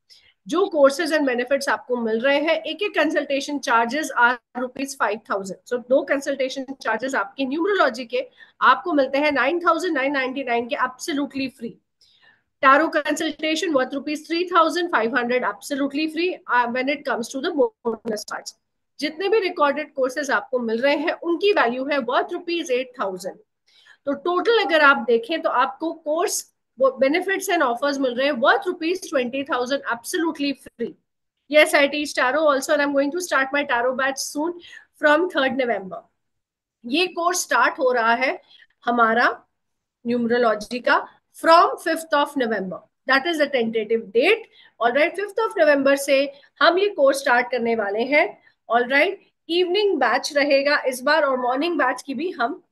जो कोर्सेज एंड बेनिफिट्स आपको मिल रहे हैं, एक एक consultation charges are ₹5,000। So 2 consultation charges आपके न्यूमरोलॉजी के आपको मिलते हैं 9,999 के absolutely free. Tarot consultation worth ₹3,500 absolutely free when it comes to the bonus parts. जितने भी रिकॉर्डेड कोर्सेज आपको मिल रहे हैं उनकी वैल्यू है वर्थ ₹8,000। तो टोटल अगर आप देखें तो आपको कोर्स बेनिफिट्स एंड ऑफर्स मिल रहे हैं worth ₹20,000 absolutely free. Yes, I teach tarot also and I'm going to start my tarot batch soon from 3rd November. ये कोर्स स्टार्ट हो रहा है हमारा न्यूमरोलॉजी का from 5th of November. That is the tentative date. All right, 5th of November से हम ये course start करने वाले हैं। ऑल राइट, इवनिंग बैच रहेगा इस बार, और मॉर्निंग बैच की भी हम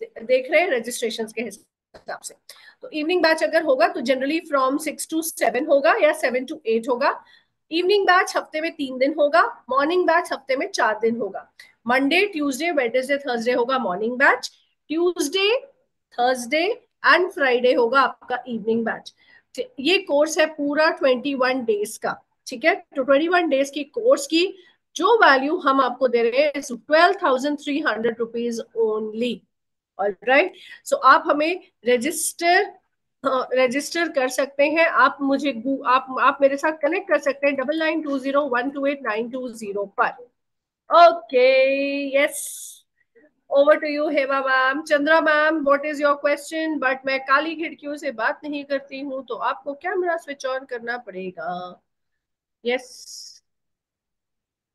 देख रहे हैं रजिस्ट्रेशन के हिसाब से। तो इवनिंग बैच अगर होगा तो जनरली फ्रॉम 6 to 7 होगा या 7 to 8 होगा। इवनिंग बैच हफ्ते में 3 दिन होगा, मॉर्निंग बैच हफ्ते में 4 दिन होगा। मंडे, ट्यूसडे, वेडनेसडे, थर्सडे होगा morning batch, Tuesday, Thursday and Friday होगा आपका इवनिंग बैच। ये कोर्स है पूरा 21 डेज का, ठीक है। तो 21 डेज की कोर्स की जो वैल्यू हम आपको दे रहे हैं ₹12,300 ओनली। ऑलराइट, सो आप हमें रजिस्टर कर सकते हैं। आप मुझे आप मेरे साथ कनेक्ट कर सकते हैं 9920128920 पर। Okay, yes, over to you Hema ma'am. Chandra ma'am, what is your question? But मैं काली खिड़कियों से बात नहीं करती हूँ, तो आपको कैमरा स्विच ऑन करना पड़ेगा। यस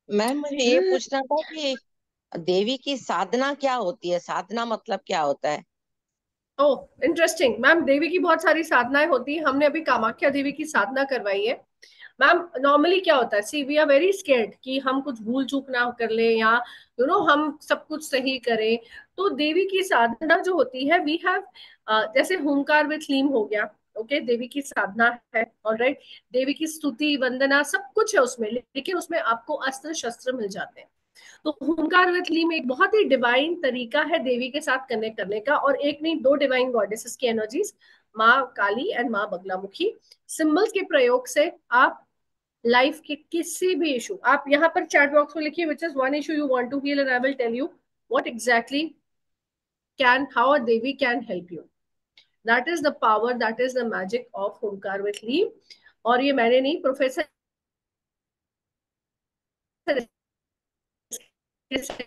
मैम, मुझे ये पूछना था कि देवी की साधना क्या होती है? साधना मतलब क्या होता है? ओह, इंटरेस्टिंग मैम। देवी की बहुत सारी साधनाएं होती हैं। हमने अभी कामाख्या देवी की साधना करवाई है। मैम नॉर्मली क्या होता है, सी वी आर वेरी स्केर्ड कि हम कुछ भूल चूक ना कर ले, या हम सब कुछ सही करें। तो देवी की साधना जो होती है, वी हैव जैसे होमकार विथ लीम हो गया, ओके, देवी की साधना है, ऑलराइट। देवी की स्तुति वंदना सब कुछ है उसमें, लेकिन उसमें आपको अस्त्र शस्त्र मिल जाते हैं। तो हुंकार विथ लीम एक बहुत ही डिवाइन तरीका है देवी के साथ कनेक्ट करने का, और एक नहीं दो डिवाइन गॉडेसेस की एनर्जीज, माँ काली एंड माँ बगलामुखी। सिंबल्स के प्रयोग से आप लाइफ के किसी भी इशू, आप यहाँ पर चैट बॉक्स में लिखिए which is one issue you want to heal, and I will tell you what exactly can, how a devi can help you. That is the power, that is the magic of Omkar with लीम। और ये मैंने नहीं, professor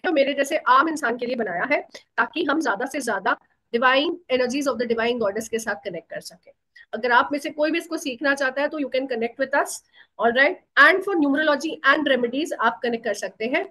मेरे जैसे आम इंसान के लिए बनाया है, ताकि हम ज्यादा से ज्यादा divine energies of the divine goddess के साथ कनेक्ट कर सके। अगर आप में से कोई भी इसको सीखना चाहता है तो you can connect with us, alright. And for numerology and remedies आप कनेक्ट कर सकते हैं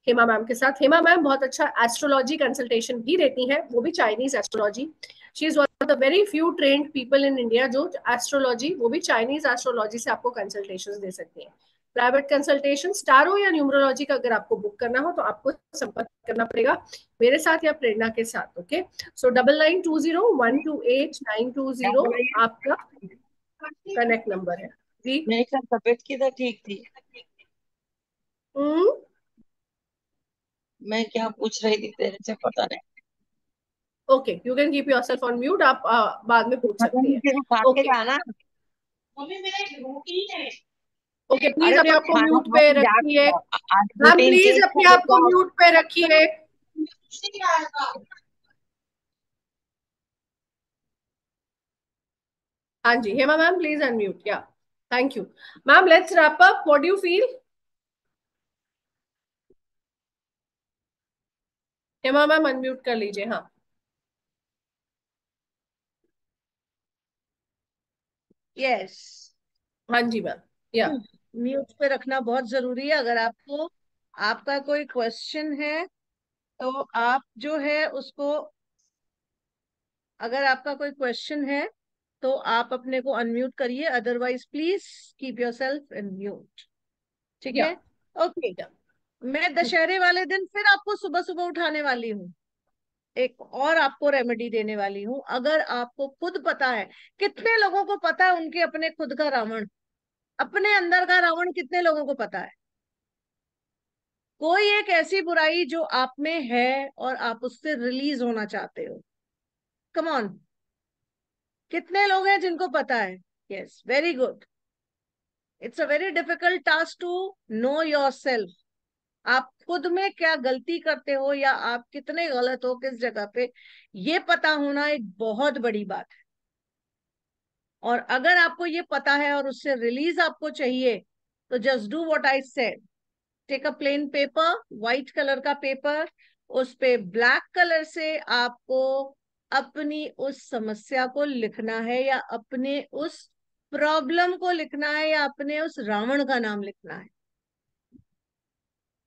हेमा मैम के साथ। हेमा मैम बहुत अच्छा एस्ट्रोलॉजी कंसल्टेशन भी देती हैं, वो भी Chinese astrology. She is one of the very few trained people in India जो एस्ट्रोलॉजी, वो भी चाइनीज एस्ट्रोलॉजी से आपको कंसल्टेशन दे सकती हैं। प्राइवेट कंसल्टेशन टारो या न्यूमरोलॉजी का अगर आपको बुक करना हो तो आपको संपर्क करना पड़ेगा मेरे साथ या प्रेरणा के साथ, ओके। सो 9920128920 आपका कनेक्ट नंबर है जी। मेरी कल तबीयत किधर ठीक थी? हम्म, मैं क्या पूछ रही थी तेरे से पता नहीं। Okay, you can keep yourself on mute, आप बाद में पूछ पता सकती नहीं हैं। तेरे खा के ओके जाना। ओके, प्लीज अरे अपने तो आप को खाना म्यूट खा पे के जा। रखिए। आज मैम रूटीन प्लीज चेंज अपने कर आप को देता हूँ। म्यूट पे रखिए। हाँ जी, हेमा मैम प्लीज अनम्यूट, या thank you. Ma'am let's wrap up, what do you feel? Hema ma'am unmute कर लीजिए, हाँ। यस। हाँ जी मैम, या म्यूट पे रखना बहुत जरूरी है। अगर आपको आपका कोई क्वेश्चन है तो आप जो है उसको, अगर आपका कोई क्वेश्चन है तो आप अपने को अनम्यूट करिए, otherwise please keep yourself in mute. ठीक या है? ओके। या मैं दशहरे वाले दिन फिर आपको सुबह सुबह उठाने वाली हूँ, एक और आपको रेमेडी देने वाली हूँ। अगर आपको खुद पता है, कितने लोगों को पता है उनके अपने खुद का रावण, अपने अंदर का रावण कितने लोगों को पता है? कोई एक ऐसी बुराई जो आप में है और आप उससे रिलीज होना चाहते हो, कम ऑन, कितने लोग हैं जिनको पता है? Yes, very good. It's a very difficult task to know yourself. आप खुद में क्या गलती करते हो या आप कितने गलत हो किस जगह पे, ये पता होना एक बहुत बड़ी बात है। और अगर आपको ये पता है और उससे रिलीज आपको चाहिए, तो just do what I said. Take a plain paper, white colour का पेपर, उस पे ब्लैक कलर से आपको अपनी उस समस्या को लिखना है, या अपने उस प्रॉब्लम को लिखना है, या अपने उस रावण का नाम लिखना है।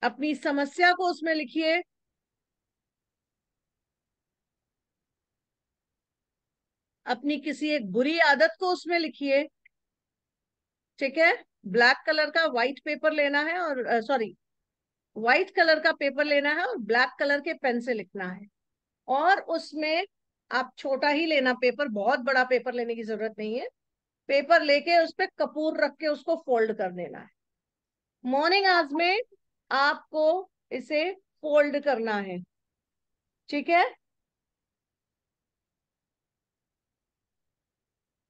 अपनी समस्या को उसमें लिखिए, अपनी किसी एक बुरी आदत को उसमें लिखिए। ठीक है? ब्लैक कलर का व्हाइट पेपर लेना है, और सॉरी, व्हाइट कलर का पेपर लेना है और ब्लैक कलर के पेन से लिखना है। और उसमें आप छोटा ही लेना पेपर, बहुत बड़ा पेपर लेने की जरूरत नहीं है। पेपर लेके उस पर कपूर रख के उसको फोल्ड कर देना है। मॉर्निंग आवर्स में आपको इसे फोल्ड करना है। ठीक है?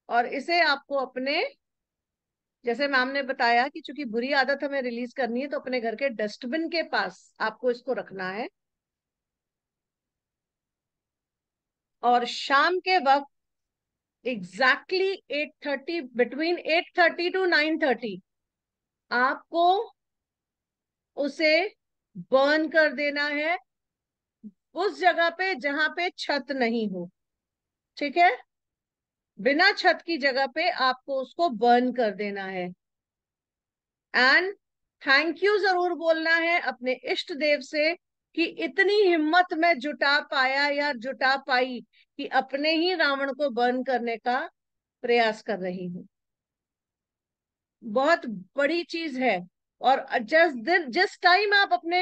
और इसे आपको अपने, जैसे मैम ने बताया कि चूंकि बुरी आदत हमें रिलीज करनी है, तो अपने घर के डस्टबिन के पास आपको इसको रखना है। और शाम के वक्त एग्जैक्टली 8:30, बिटवीन 8:30 टू 9:30 आपको उसे बर्न कर देना है, उस जगह पे जहां पे छत नहीं हो। ठीक है? बिना छत की जगह पे आपको उसको बर्न कर देना है। एंड थैंक यू जरूर बोलना है अपने इष्ट देव से कि इतनी हिम्मत मैं जुटा पाया या जुटा पाई कि अपने ही रावण को बर्न करने का प्रयास कर रही हूं। बहुत बड़ी चीज है। और जिस टाइम आप अपने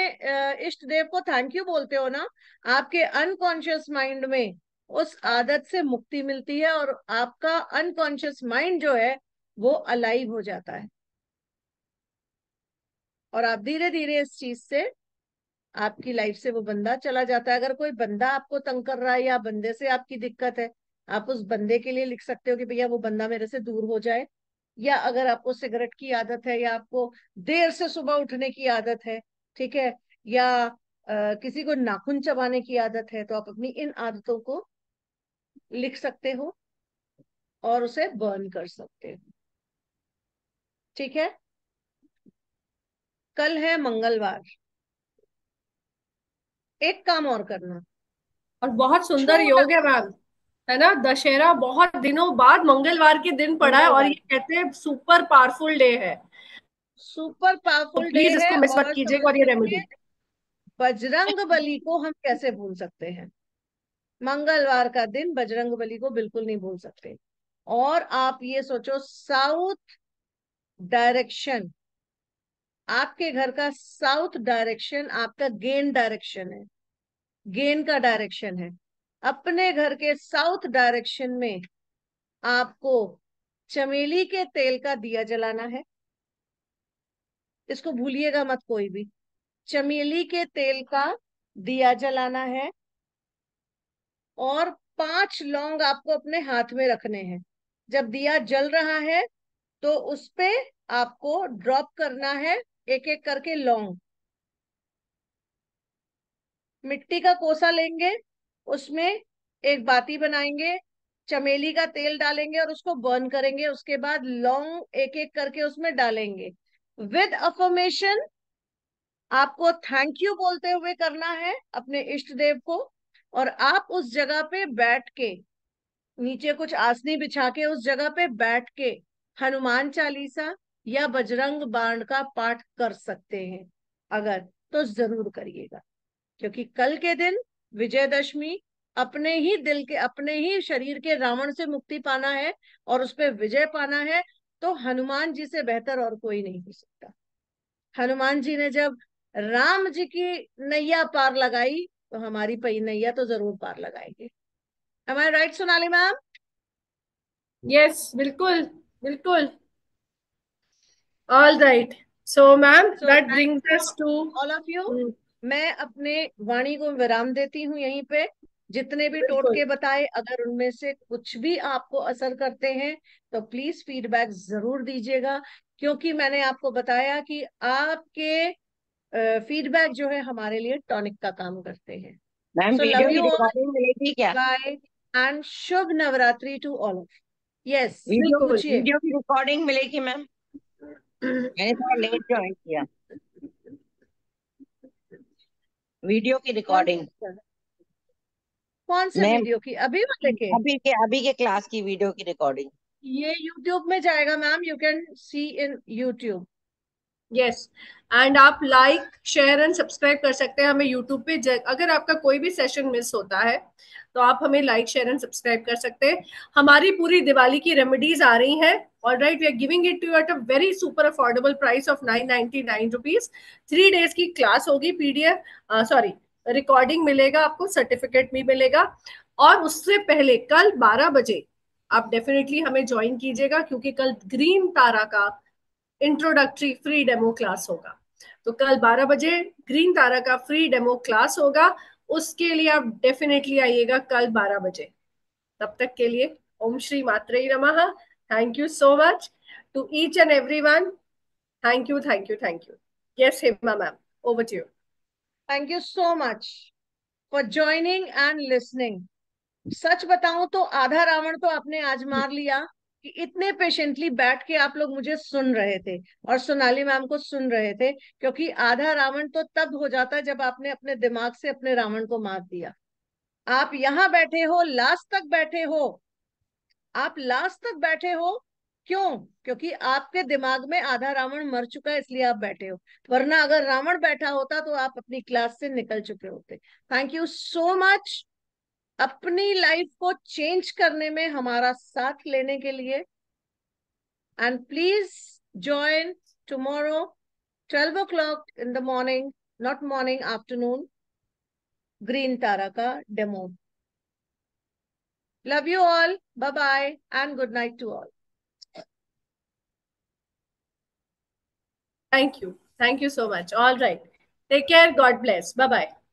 इष्ट देव को थैंक यू बोलते हो ना, आपके अनकॉन्शियस माइंड में उस आदत से मुक्ति मिलती है और आपका अनकॉन्शियस माइंड जो है वो अलाइव हो जाता है। और आप धीरे धीरे इस चीज से, आपकी लाइफ से वो बंदा चला जाता है। अगर कोई बंदा आपको तंग कर रहा है या बंदे से आपकी दिक्कत है, आप उस बंदे के लिए लिख सकते हो कि भैया वो बंदा मेरे से दूर हो जाए। या अगर आपको सिगरेट की आदत है, या आपको देर से सुबह उठने की आदत है, ठीक है, या किसी को नाखून चबाने की आदत है, तो आप अपनी इन आदतों को लिख सकते हो और उसे बर्न कर सकते हो। ठीक है, कल है मंगलवार। एक काम और करना, और बहुत सुंदर छोटा योग है मैम, है ना। दशहरा बहुत दिनों बाद मंगलवार के दिन पड़ा है, और मंगलवार ये कहते हैं सुपर पावरफुल डे है। सुपर तो पावरफुल डे प्लीज है। इसको मिस मत और कीजिएगा, समझ और ये लीजिए, रेमेडी। बजरंग बली को हम कैसे भूल सकते हैं? मंगलवार का दिन बजरंग बली को बिल्कुल नहीं भूल सकते। और आप ये सोचो, साउथ डायरेक्शन, आपके घर का साउथ डायरेक्शन आपका गेन डायरेक्शन है, गेन का डायरेक्शन है। अपने घर के साउथ डायरेक्शन में आपको चमेली के तेल का दिया जलाना है। इसको भूलिएगा मत कोई भी। चमेली के तेल का दिया जलाना है, और 5 लौंग आपको अपने हाथ में रखने हैं। जब दिया जल रहा है तो उस पे आपको ड्रॉप करना है एक एक करके लौंग। मिट्टी का कोसा लेंगे, उसमें एक बाती बनाएंगे, चमेली का तेल डालेंगे और उसको बर्न करेंगे। उसके बाद लौंग एक एक करके उसमें डालेंगे। विद अफर्मेशन, आपको थैंक यू बोलते हुए करना है अपने इष्ट देव को। और आप उस जगह पे बैठ के, नीचे कुछ आसनी बिछा के उस जगह पे बैठ के हनुमान चालीसा या बजरंग बाण का पाठ कर सकते हैं। अगर, तो जरूर करिएगा, क्योंकि कल के दिन विजयदशमी, अपने ही दिल के, अपने ही शरीर के रावण से मुक्ति पाना है और उस पे विजय पाना है। तो हनुमान जी से बेहतर और कोई नहीं हो सकता। हनुमान जी ने जब राम जी की नैया पार लगाई, तो हमारी पई नैया तो जरूर पार लगाएंगे। Am I right, Sonali ma'am? Yes, बिल्कुल बिल्कुल। All right, so ma'am So that thanks brings to us to. all of you. मैं अपने वाणी को विराम देती हूँ यहीं पे। जितने भी बिल्कुल। टोटके बताए, अगर उनमें से कुछ भी आपको असर करते हैं तो प्लीज फीडबैक जरूर दीजिएगा, क्योंकि मैंने आपको बताया कि आपके फीडबैक जो है हमारे लिए टॉनिक का काम करते हैं। मैम सो वीडियो लव की यू ऑल, रिकॉर्डिंग मिलेगी क्या? Bye, and Shubh Navratri to all of. Yes, video बिल्कुल। पूछिए। वीडियो की रिकॉर्डिंग मिलेगी मैम? मैंने थोड़ा लेट ज्वाइन किया। वीडियो की कौन रिकॉर्डिंग कौन से मैम, वीडियो की? अभी वाले के? अभी के क्लास की वीडियो की रिकॉर्डिंग। ये यूट्यूब में जाएगा ma'am, you can see in YouTube. Yes, and आप लाइक शेयर एंड सब्सक्राइब कर सकते हैं हमें यूट्यूब पे। अगर आपका कोई भी सेशन मिस होता है तो आप हमें लाइक शेयर एंड सब्सक्राइब कर सकते हैं। हमारी पूरी दिवाली की रेमेडीज आ रही हैं। All right, we are giving it to you at a very super affordable price of 999 rupees. 3 days की क्लास होगी, पीडीएफ, सॉरी, रिकॉर्डिंग मिलेगा आपको, सर्टिफिकेट भी मिलेगा। और उससे पहले कल 12 बजे आप डेफिनेटली हमें ज्वाइन कीजिएगा, क्योंकि कल ग्रीन तारा का इंट्रोडक्टरी फ्री डेमो क्लास होगा। तो कल 12 बजे ग्रीन तारा का फ्री डेमो क्लास होगा, उसके लिए आप डेफिनेटली आइएगा कल 12 बजे। तब तक के लिए ओम श्री मात्रे नमः। Thank you so much to each and every one. Thank you, thank you, thank you. Yes Hema ma'am, over to you. Thank you so much for joining and listening. सच बताऊं तो आधा रावण तो आपने आज मार लिया, कि इतने पेशेंटली बैठ के आप लोग मुझे सुन रहे थे और सोनाली मैम को सुन रहे थे। क्योंकि आधा रावण तो तब हो जाता है जब आपने अपने दिमाग से अपने रावण को मार दिया। आप यहाँ बैठे हो, लास्ट तक बैठे हो, आप लास्ट तक बैठे हो। क्यों? क्योंकि आपके दिमाग में आधा रावण मर चुका है, इसलिए आप बैठे हो। वरना अगर रावण बैठा होता तो आप अपनी क्लास से निकल चुके होते। थैंक यू सो मच अपनी लाइफ को चेंज करने में हमारा साथ लेने के लिए। And please join tomorrow 12 o'clock in the morning, not morning, afternoon, green tara ka demo. Love you all. Bye bye and good night to all. Thank you so much. All right, take care. God bless. Bye bye.